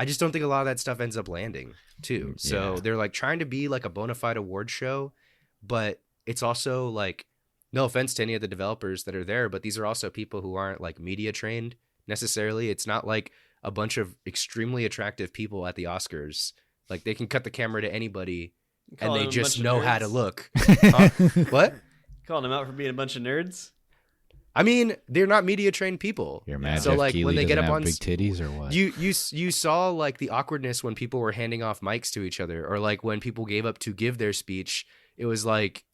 I just don't think a lot of that stuff ends up landing too. So Yeah. they're like trying to be like a bona fide award show, but it's also like, no offense to any of the developers that are there, but these are also people who aren't like media trained necessarily. It's not like a bunch of extremely attractive people at the Oscars. Like they can cut the camera to anybody and Calling they them a just bunch of know how to nerds? look. Huh? What? Calling them out for being a bunch of nerds. I mean, they're not media trained people. You're mad So Jeff like Keighley when they get doesn't up have on big titties or what? you saw like the awkwardness when people were handing off mics to each other, or like when people gave up to give their speech. It was like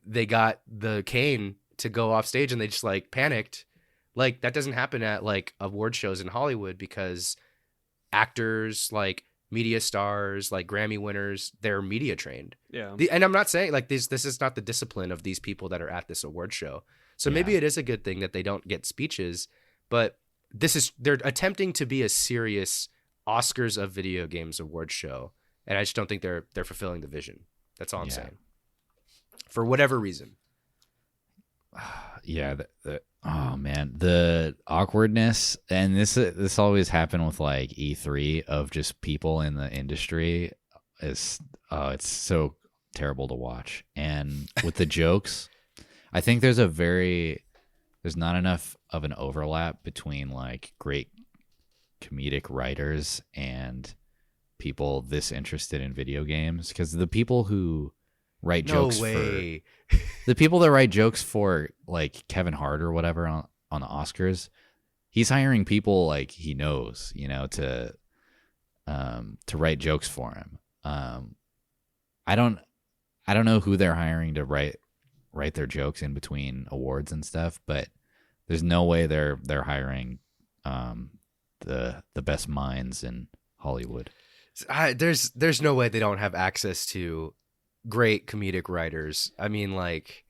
they got the cane to go off stage and they just like panicked. Like that doesn't happen at like award shows in Hollywood because actors, like media stars, like Grammy winners, they're media trained. Yeah. And I'm not saying like this is not the discipline of these people that are at this award show. So maybe it is a good thing that they don't get speeches, but they're attempting to be a serious Oscars of video games award show, and I just don't think they're fulfilling the vision. That's all I'm saying. For whatever reason. Yeah, oh man, the awkwardness, and this always happened with like E3 of just people in the industry is it's so terrible to watch. And with the jokes, I think there's not enough of an overlap between like great comedic writers and people this interested in video games, because the people who write jokes for the people that write jokes for like Kevin Hart or whatever on the Oscars, he's hiring people like he knows, to write jokes for him. I don't know who they're hiring to write their jokes in between awards and stuff, but there's no way they're hiring the best minds in Hollywood. There's no way they don't have access to great comedic writers. I mean, like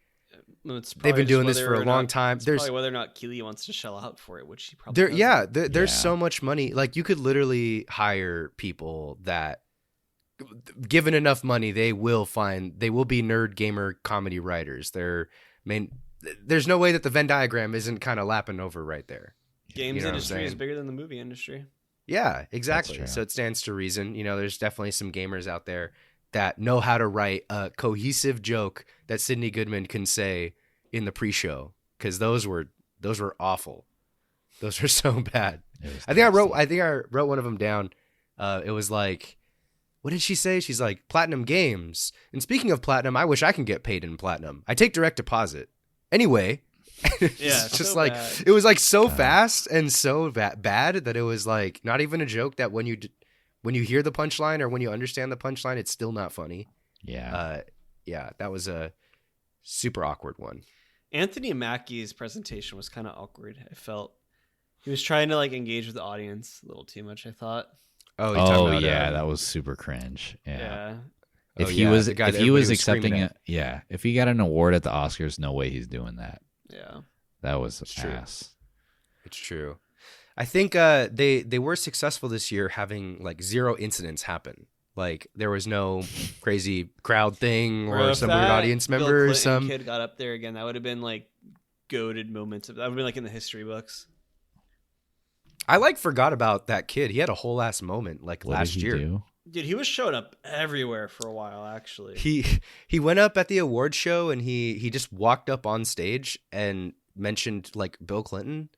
they've been doing this for a long time. There's probably whether or not Keighley wants to shell out for it, which he probably doesn't. There's so much money. Like you could literally hire people that, given enough money, they will be nerd gamer comedy writers. There's no way that the Venn diagram isn't kind of lapping over right there. Games industry is saying? bigger than the movie industry. Yeah, exactly. That's true. So it stands to reason. There's definitely some gamers out there that know how to write a cohesive joke that Sidney Goodman can say in the pre-show, because those were awful. Those were so bad. I think I wrote one of them down. It was like, what did she say? She's like, Platinum Games. And speaking of platinum, I wish I can get paid in platinum. I take direct deposit. Anyway, it's just so like bad. it was like so fast and so bad that it was like not even a joke that when you hear the punchline or when you understand the punchline, it's still not funny. Yeah. That was a super awkward one. Anthony Mackie's presentation was kind of awkward. I felt he was trying to like engage with the audience a little too much, I thought. Oh, you're talking about, that was super cringe. Yeah. Yeah. If he was the guy that accepting everybody was screaming it, if he got an award at the Oscars, no way he's doing that. Yeah. That was true. ass. It's true. I think they were successful this year, having like 0 incidents happen. Like there was no crazy crowd thing or if some weird that audience Bill member or Clinton some kid got up there again, that would have been like goated moments. That would have been like in the history books. I forgot about that kid. He had a whole ass moment like What last did he year. do? Dude, he was showing up everywhere for a while, actually. He went up at the award show and he just walked up on stage and mentioned like Bill Clinton.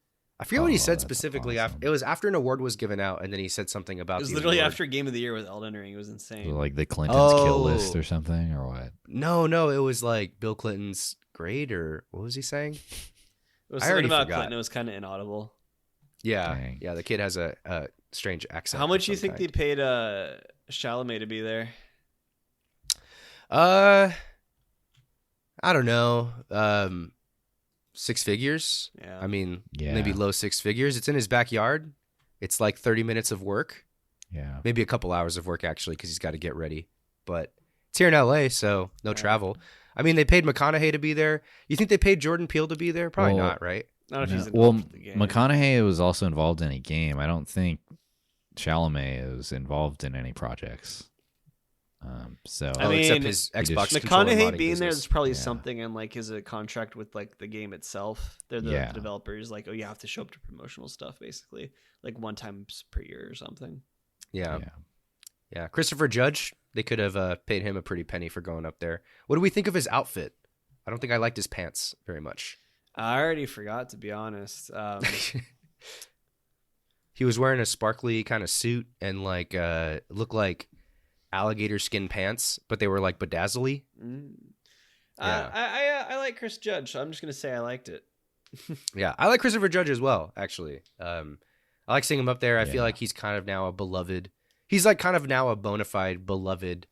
I forget what he said that's specifically. awesome. It was after an award was given out, and then he said something It about was the literally award. after Game of the Year with Elden Ring. It was Was insane. it like the Clintons kill list Oh. or something, or what? No, it was like Bill Clinton's grade, or what was he saying? It was I something already about forgot. Clinton. It was kind of inaudible. Yeah, Dang. yeah. The kid has a strange accent. How of much do you some think they kind. paid Chalamet to be there? I don't know. 6 figures. Yeah. I mean, Yeah. maybe low 6 figures. It's in his backyard. It's like 30 minutes of work, Yeah. maybe a couple hours of work actually, because he's got to get ready. But it's here in LA, so no Yeah. travel. I mean, they paid McConaughey to be there. You think they paid Jordan Peele to be there? Probably Well, not, right? Not if No. he's Well, involved with the game. McConaughey was also involved in a game. I don't think Chalamet is involved in any projects. So I mean, except his just- Xbox controller McConaughey modding being there, business. there's probably Yeah. something in like his contract with like the game itself. They're the Yeah. developers. Like, oh, you have to show up to promotional stuff, basically, like one time per year or something. Yeah. yeah. Yeah, Christopher Judge, they could have paid him a pretty penny for going up there. What do we think of his outfit? I don't think I liked his pants very much. I already forgot, to be honest. He was wearing a sparkly kind of suit and like looked like alligator skin pants, but they were like bedazzly. Yeah. I like Chris Judge. So I'm just gonna say I liked it. Yeah, I like Christopher Judge as well, actually. I like seeing him up there. I feel Yeah. like he's kind of now a beloved. He's like kind of now a bona fide beloved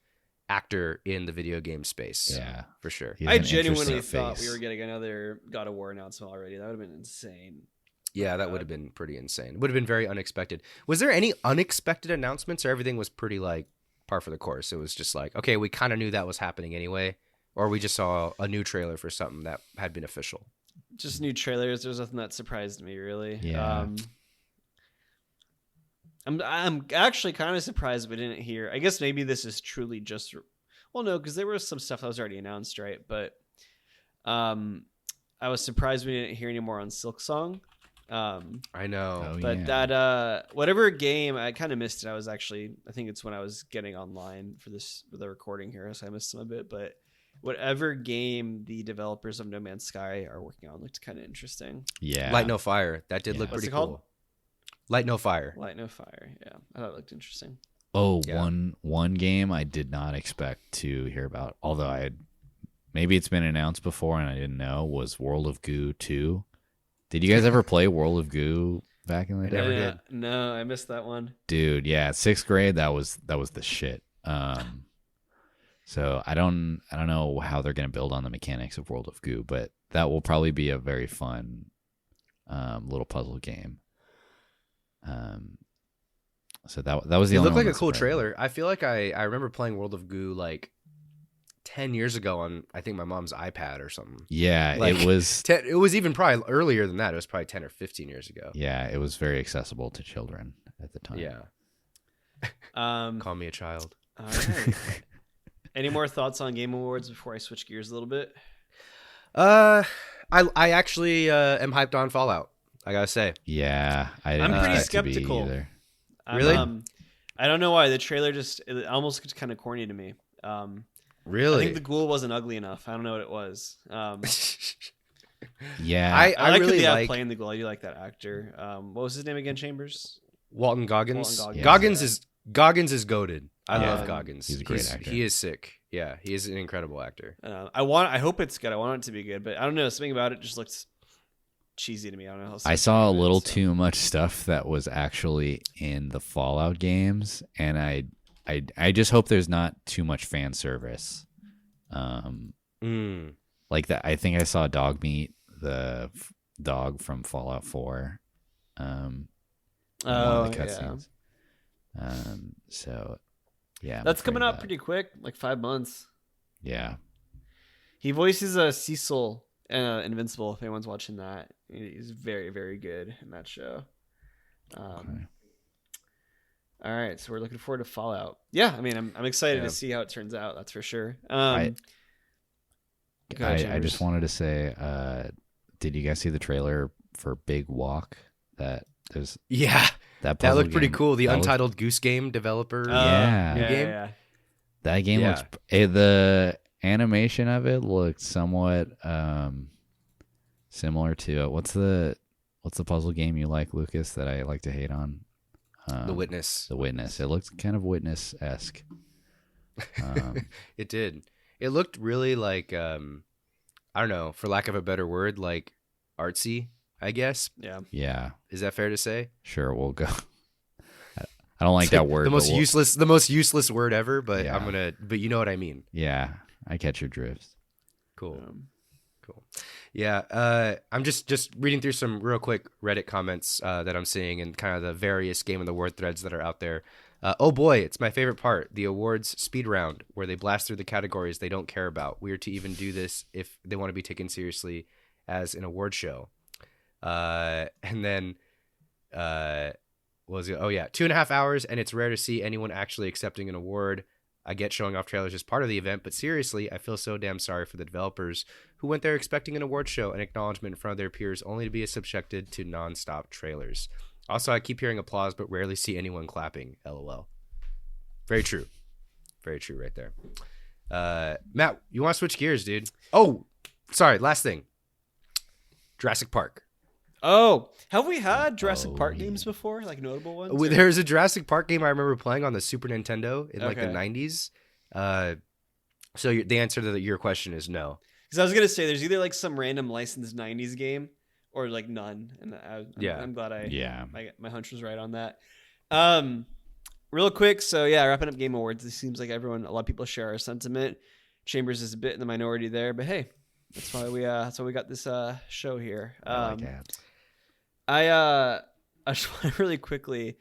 actor in the video game space. Yeah. For sure. He's I an genuinely interesting thought we face. were getting another God of War announcement already. That would have been insane. Yeah, that would have been pretty insane. Would have been very unexpected. Was there any unexpected announcements, or everything was pretty like par for the course? It was just like, okay, we kind of knew that was happening anyway, or we just saw a new trailer for something that had been official. Just new trailers. There's nothing that surprised me really. Yeah. I'm actually kind of surprised we didn't hear. I guess maybe this is truly just. Well, no, because there was some stuff that was already announced, right? But I was surprised we didn't hear any more on Silksong. I know. Oh, But yeah. that whatever game, I kind of missed it. I think it's when I was getting online for the recording here, so I missed some of it. But whatever game the developers of No Man's Sky are working on looked kind of interesting. Yeah. Light No Fire. That did Yeah. look What's pretty it called? cool. Light No Fire. Light No Fire, yeah, I thought it looked interesting. Oh, Yeah. one game I did not expect to hear about, although maybe it's been announced before and I didn't know, was World of Goo 2. Did you guys ever play World of Goo back in the I day? never did. No, I missed that one. Dude, yeah, 6th grade that was the shit. So I don't know how they're gonna build on the mechanics of World of Goo, but that will probably be a very fun little puzzle game. So that was the It only looked one like a that cool surprised me. trailer. I feel like I remember playing World of Goo like 10 years ago on, I think, my mom's iPad or something. Yeah, Like- it was. It was even probably earlier than that. It was probably 10 or 15 years ago. Yeah, it was very accessible to children at the time. Yeah. Um, Call me a child. all right. Any more thoughts on Game Awards before I switch gears a little bit? I actually am hyped on Fallout. I gotta say. Yeah, I I'm didn't pretty expect to be skeptical. either. Really? I don't know why the trailer it almost looked kind of corny to me. I Really? think the ghoul wasn't ugly enough. I don't know what it was. Yeah, I like really who they have like playing the ghoul. I do like that actor. What was his name again? Chambers. Walton Goggins. Walton Goggins, yeah. Goggins is goated. I Yeah. love Goggins. He's a great actor. He is sick. Yeah, he is an incredible actor. I hope it's good. I want it to be good, but I don't know. Something about it just looks cheesy to me. I don't know. How else to I saw a describe it, little so. too much stuff that was actually in the Fallout games, and I just hope there's not too much fan service. Like that. I think I saw Dog Meat, the dog from Fallout 4. In one Oh, of the yeah. cutscenes. So yeah, I'm That's coming afraid out that- pretty quick, like 5 months. Yeah. He voices Cecil Invincible. If anyone's watching that, he's very, very good in that show. Okay. All right, so we're looking forward to Fallout. Yeah, I mean, I'm excited Yeah. to see how it turns out. That's for sure. I Go ahead, I Chambers. just wanted to say, did you guys see the trailer for Big Walk? That there's Yeah, that that puzzle looked pretty game- cool. The that looked- Untitled Goose Game developer. Yeah. new yeah, game? yeah. That game Yeah. looks. The animation of it looked somewhat similar to what's the what's the puzzle game you like, Lucas, that I like to hate on? The Witness. The Witness. It looked kind of Witness-esque. It did. It looked really like, I don't know, for lack of a better word, like artsy, I guess. Yeah. Yeah. Is that fair to say? Sure, we'll go. I don't like that word. The most useless word ever, but Yeah. but you know what I mean. Yeah, I catch your drift. Cool. Cool. Yeah. I'm just reading through some real quick Reddit comments that I'm seeing and kind of the various Game of the Word threads that are out there. Oh boy, it's my favorite part, the awards speed round, where they blast through the categories they don't care about. Weird to even do this if they want to be taken seriously as an award show. And then, what was it? Oh yeah, 2.5 hours, and it's rare to see anyone actually accepting an award. I get showing off trailers as part of the event, but seriously, I feel so damn sorry for the developers who went there expecting an award show and acknowledgement in front of their peers only to be subjected to non-stop trailers. Also, I keep hearing applause, but rarely see anyone clapping. LOL. Very true. Very true right there. Matt, you want to switch gears, dude? Oh, sorry. Last thing. Jurassic Park. Oh, have we had Jurassic Park yeah. games before? Like notable ones? Well, there's a Jurassic Park game I remember playing on the Super Nintendo in like the Okay. 90s. So the answer to your question is no. Because I was gonna say there's either like some random licensed '90s game or like none, and I'm glad Yeah. my hunch was right on that. Real quick, so yeah, wrapping up Game Awards. It seems like a lot of people share our sentiment. Chambers is a bit in the minority there, but hey, that's why we got this show here. I like that. I just want to really quickly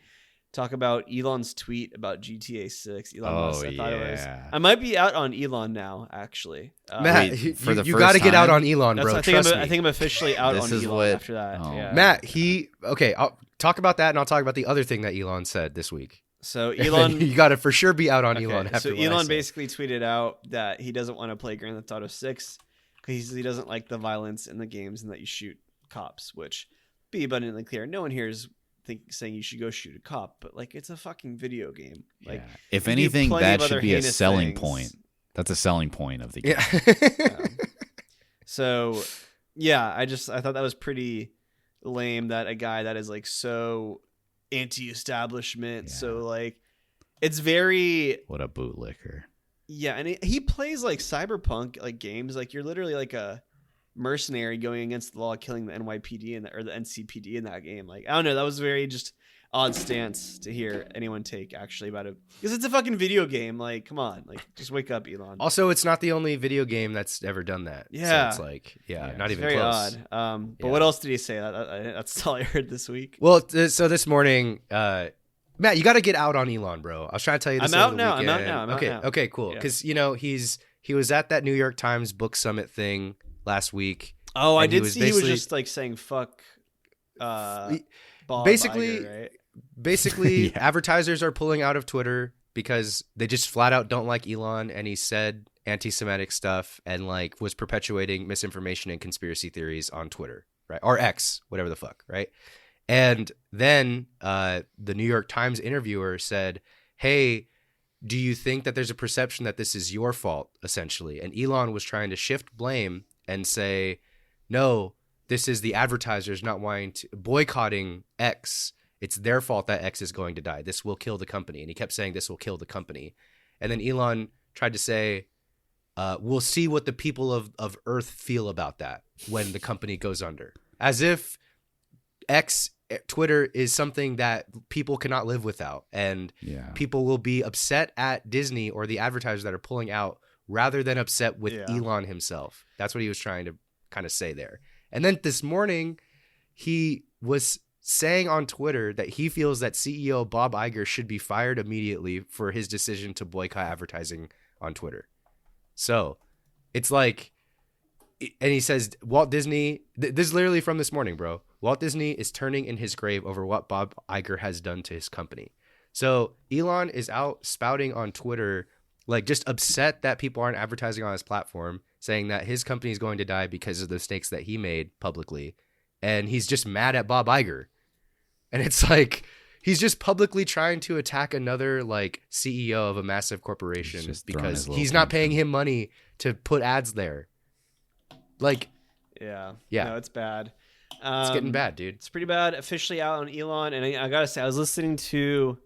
talk about Elon's tweet about GTA 6. Elon Musk. I thought it was. yeah. I might be out on Elon now, actually. Matt, wait, you for the got to first get out time? on Elon, bro. I Trust me. think I'm officially out This on is Elon what- after that. oh. Yeah. Matt, I'll talk about that, and I'll talk about the other thing that Elon said this week. So And then Elon, you got to for sure be out on okay, Elon after so what I Elon said. basically tweeted out that he doesn't want to play Grand Theft Auto 6 because he doesn't like the violence in the games and that you shoot cops. Which, be abundantly clear, no one here is saying you should go shoot a cop, but like it's a fucking video game. Like, Yeah. If you do anything, plenty that of should other be a heinous selling things. point. That's a selling point of the game. Yeah. So yeah, I thought that was pretty lame that a guy that is like so anti-establishment, Yeah. so like it's very What a bootlicker. yeah, and he plays like cyberpunk like games, like you're literally like a mercenary going against the law, killing the NYPD or the NCPD in that game. Like I don't know, that was very just odd stance to hear anyone take actually about it because it's a fucking video game. Like come on, like just wake up, Elon. Also, it's not the only video game that's ever done that. Yeah. So it's like, Yeah, not It's even very close. odd. But Yeah. what else did he say? That's all I heard this week. Well, so this morning, Matt, you got to get out on Elon, bro. I was trying to tell you this. I'm over out the now, I'm weekend. out now, I'm out okay, now. okay, cool. Yeah. Because he was at that New York Times Book Summit thing last week. Oh, I And he did was see he was basically- just like saying fuck Bob Basically- Iger, right? Basically, Yeah. advertisers are pulling out of Twitter because they just flat out don't like Elon, and he said anti-Semitic stuff and like was perpetuating misinformation and conspiracy theories on Twitter, right? Or X, whatever the fuck, right? And then the New York Times interviewer said, "Hey, do you think that there's a perception that this is your fault, essentially?" And Elon was trying to shift blame and say, "No, this is the advertisers not wanting to boycotting X. It's their fault that X is going to die. This will kill the company." And he kept saying this will kill the company. And then Elon tried to say, we'll see what the people of Earth feel about that when the company goes under. As if Twitter is something that people cannot live without. And Yeah. people will be upset at Disney or the advertisers that are pulling out rather than upset with Yeah. Elon himself. That's what he was trying to kind of say there. And then this morning, he was saying on Twitter that he feels that CEO Bob Iger should be fired immediately for his decision to boycott advertising on Twitter. So it's like, and he says Walt Disney, this is literally from this morning, bro. Walt Disney is turning in his grave over what Bob Iger has done to his company. So Elon is out spouting on Twitter, like just upset that people aren't advertising on his platform, saying that his company is going to die because of the mistakes that he made publicly. And he's just mad at Bob Iger. And it's like, he's just publicly trying to attack another like CEO of a massive corporation He's just throwing because his little he's not paying tantrum. him money to put ads there. Like, Yeah. Yeah. No, it's bad. It's getting bad, dude. It's pretty bad. Officially out on Elon, and I gotta say, I was listening to,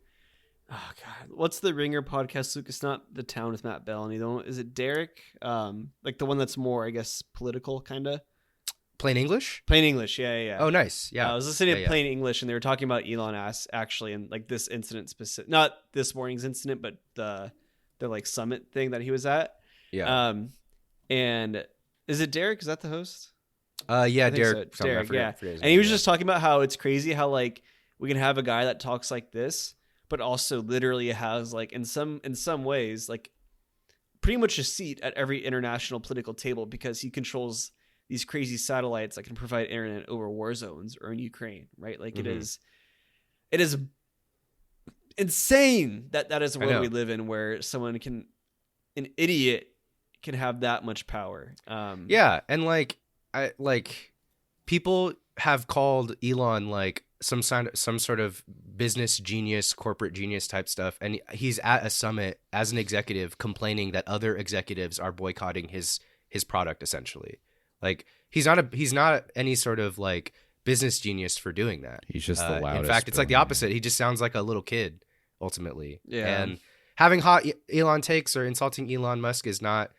oh god, what's the Ringer podcast, Luke? It's not The Town with Matt Bell, and is it Derek? Like the one that's more, I guess, political, kind of. Plain English? Plain English, yeah. Oh, nice. Yeah. I was listening to Plain English, and they were talking about Elon actually, and like this incident specific, not this morning's incident, but the like summit thing that he was at. Yeah. And is it Derek? Is that the host? Yeah, Derek. So. Derek, yeah. And he was just talking about how it's crazy how like we can have a guy that talks like this, but also literally has like in some ways like pretty much a seat at every international political table because he controls these crazy satellites that can provide internet over war zones or in Ukraine, right? Like it is insane that is the world we live in where an idiot can have that much power. Yeah, and people have called Elon like some sort of business genius, corporate genius type stuff, and he's at a summit as an executive complaining that other executives are boycotting his product essentially. Like he's not any sort of like business genius for doing that. He's just the loudest. In fact, it's like the opposite. He just sounds like a little kid ultimately. Yeah. And having hot Elon takes or insulting Elon Musk is not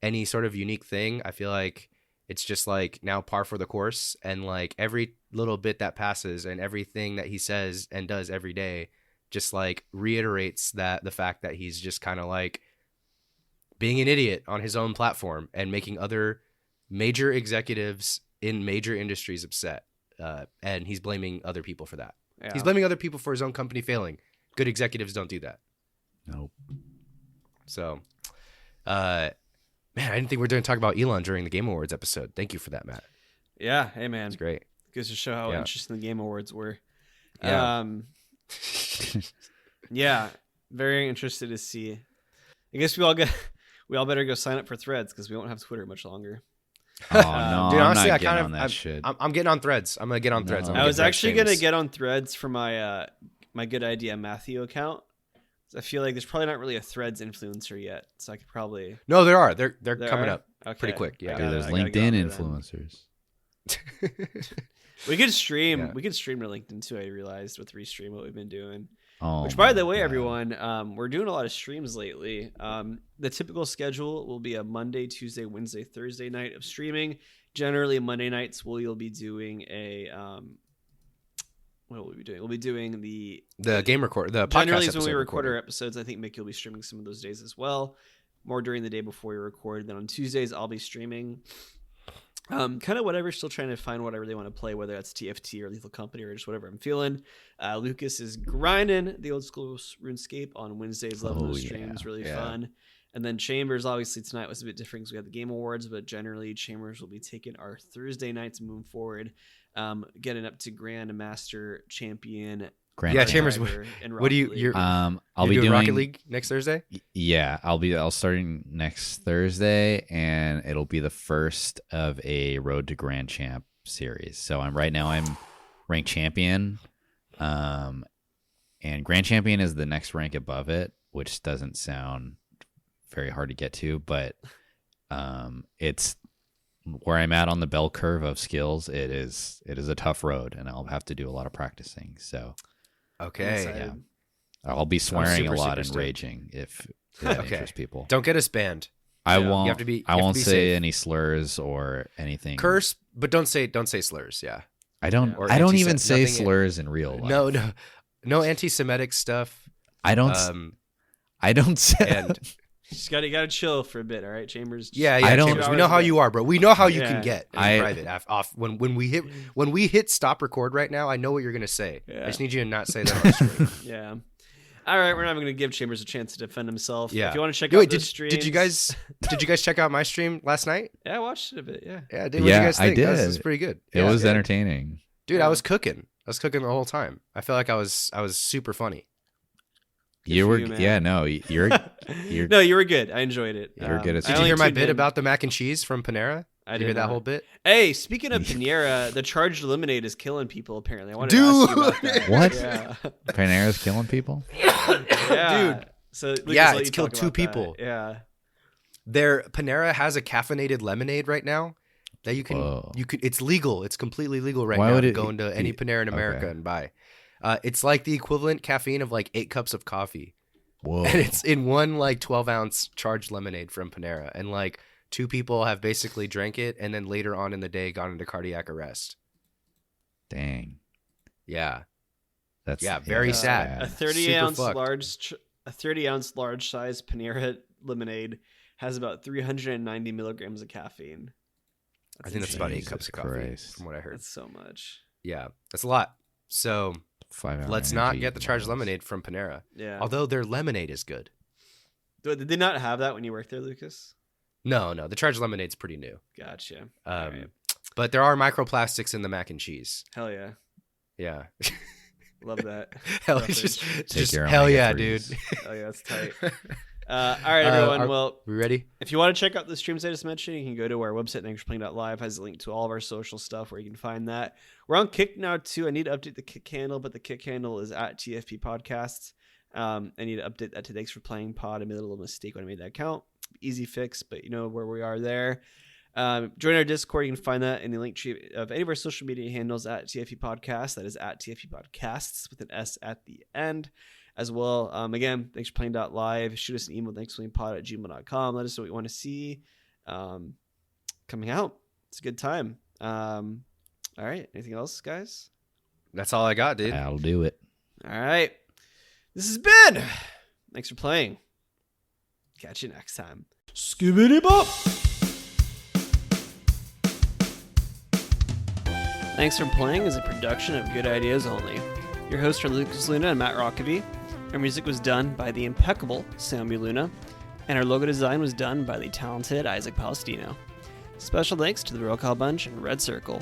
any sort of unique thing. I feel like it's just like now par for the course, and like every little bit that passes and everything that he says and does every day just like reiterates the fact that he's just kind of like being an idiot on his own platform and making other major executives in major industries upset. And he's blaming other people for that. Yeah. He's blaming other people for his own company failing. Good executives don't do that. Nope. So, man, I didn't think we were going to talk about Elon during the Game Awards episode. Thank you for that, Matt. Yeah. Hey, man. It's great. Goes to show how interesting the Game Awards were. Yeah. Yeah. Very interested to see. I guess we all better go sign up for Threads because we won't have Twitter much longer. Oh no, dude! Honestly, I'm getting on Threads. I'm gonna get on Threads. I was actually gonna get on Threads for my my Good Idea Matthew account. I feel like there's probably not really a Threads influencer yet, so I could probably. No, there are. They're coming up pretty quick. Yeah, there's LinkedIn influencers. We could stream. Yeah. We could stream to LinkedIn too. I realized with Restream what we've been doing. Oh, which, by the way, everyone, we're doing a lot of streams lately. The typical schedule will be a Monday, Tuesday, Wednesday, Thursday night of streaming. Generally, Monday nights we'll be doing a what will we be doing? We'll be doing the game record. The podcast generally is when we record our episodes. I think Mickey will be streaming some of those days as well. More during the day before we record. Then on Tuesdays, I'll be streaming. Kind of whatever, still trying to find what I really want to play, whether that's TFT or Lethal Company or just whatever I'm feeling. Lucas is grinding the old school RuneScape on Wednesdays. Loving those streams, really fun. And then Chambers, obviously tonight was a bit different because we had the Game Awards, but generally Chambers will be taking our Thursday nights moving forward, getting up to Grand Master Champion. Chambers. What do you? I'll be doing Rocket League next Thursday. Yeah, I'll starting next Thursday, and it'll be the first of a Road to Grand Champ series. So I'm ranked champion, and Grand Champion is the next rank above it, which doesn't sound very hard to get to, but it's where I'm at on the bell curve of skills. It is a tough road, and I'll have to do a lot of practicing. So. Okay. Yeah. I'll be swearing a lot and raging if it interests people. Don't get us banned. I won't. You have to be. I won't say any slurs or anything. Curse, but don't say slurs. Yeah. I don't. I don't even say slurs in real life. No anti-Semitic stuff. I don't. I don't say. And you gotta chill for a bit, all right, Chambers? Yeah. Chambers, we know how you are, bro. We know how you can get in private. Off when we hit stop record right now. I know what you're gonna say. Yeah. I just need you to not say that on stream. Yeah. All right, we're not even gonna give Chambers a chance to defend himself. Yeah. If you want to check out the streams, did you guys check out my stream last night? Yeah, I watched it a bit. Yeah. Yeah. What did you guys think? I did. It was pretty good. It was entertaining. Dude, I was cooking. the whole time. I feel like I was super funny. You were, yeah, no, you're no, you were good. I enjoyed it. You're good at. Did you hear my bit about the mac and cheese from Panera? I did you hear that whole bit. Hey, speaking of Panera, the Charged Lemonade is killing people. Apparently, I wanted to ask you about that. What? Yeah. Panera's killing people. Yeah, dude. So Lucas, it's killed 2 people. Yeah. Panera has a caffeinated lemonade right now, that you can Whoa. it's legal. It's completely legal right Why now would to it go into any be- Panera in America okay. and buy. It's like the equivalent caffeine of like 8 cups of coffee. Whoa. And it's in one like 12-ounce charged lemonade from Panera. And like 2 people have basically drank it and then later on in the day got into cardiac arrest. Dang. Yeah. That's very that's sad. A bad. 30-ounce fucked. large large size Panera lemonade has about 390 milligrams of caffeine. I think that's about 8 Jesus cups of coffee Christ. from what I heard. That's so much. Yeah. That's a lot. So 5 hour let's not energy get the charged balls. lemonade from Panera. Yeah. Although their lemonade is good. Did they not have that when you worked there, Lucas? No, the charged lemonade's pretty new. Gotcha. All right. But there are microplastics in the mac and cheese. Hell yeah. Yeah. Love that. hell, reference. just your hell yeah, omega-3s. dude. Oh yeah, that's tight. All right, everyone. Well, We ready? if you want to check out the streams I just mentioned, you can go to our website, thanksforplaying.live. Has a link to all of our social stuff where you can find that. We're on Kick now, too. I need to update the Kick handle, but the Kick handle is at TFP Podcasts. I need to update that to Thanks for Playing Pod. I made a little mistake when I made that account. Easy fix, but you know where we are there. Join our Discord. You can find that in the link tree of any of our social media handles at TFP Podcast. That is at TFP Podcasts with an S at the end. As well, again, thanks for playing.live. Shoot us an email, thanksforplayingpod@gmail.com. Let us know what you want to see coming out. It's a good time. All right. Anything else, guys? That's all I got, dude. I'll do it. All right. This has been Thanks for Playing. Catch you next time. Skibbity bop. Thanks for Playing is a production of Good Ideas Only. Your hosts are Lucas Luna and Matt Rockaby. Our music was done by the impeccable Sammy Luna, and our logo design was done by the talented Isaac Palestino. Special thanks to the Roll Call Bunch and Red Circle.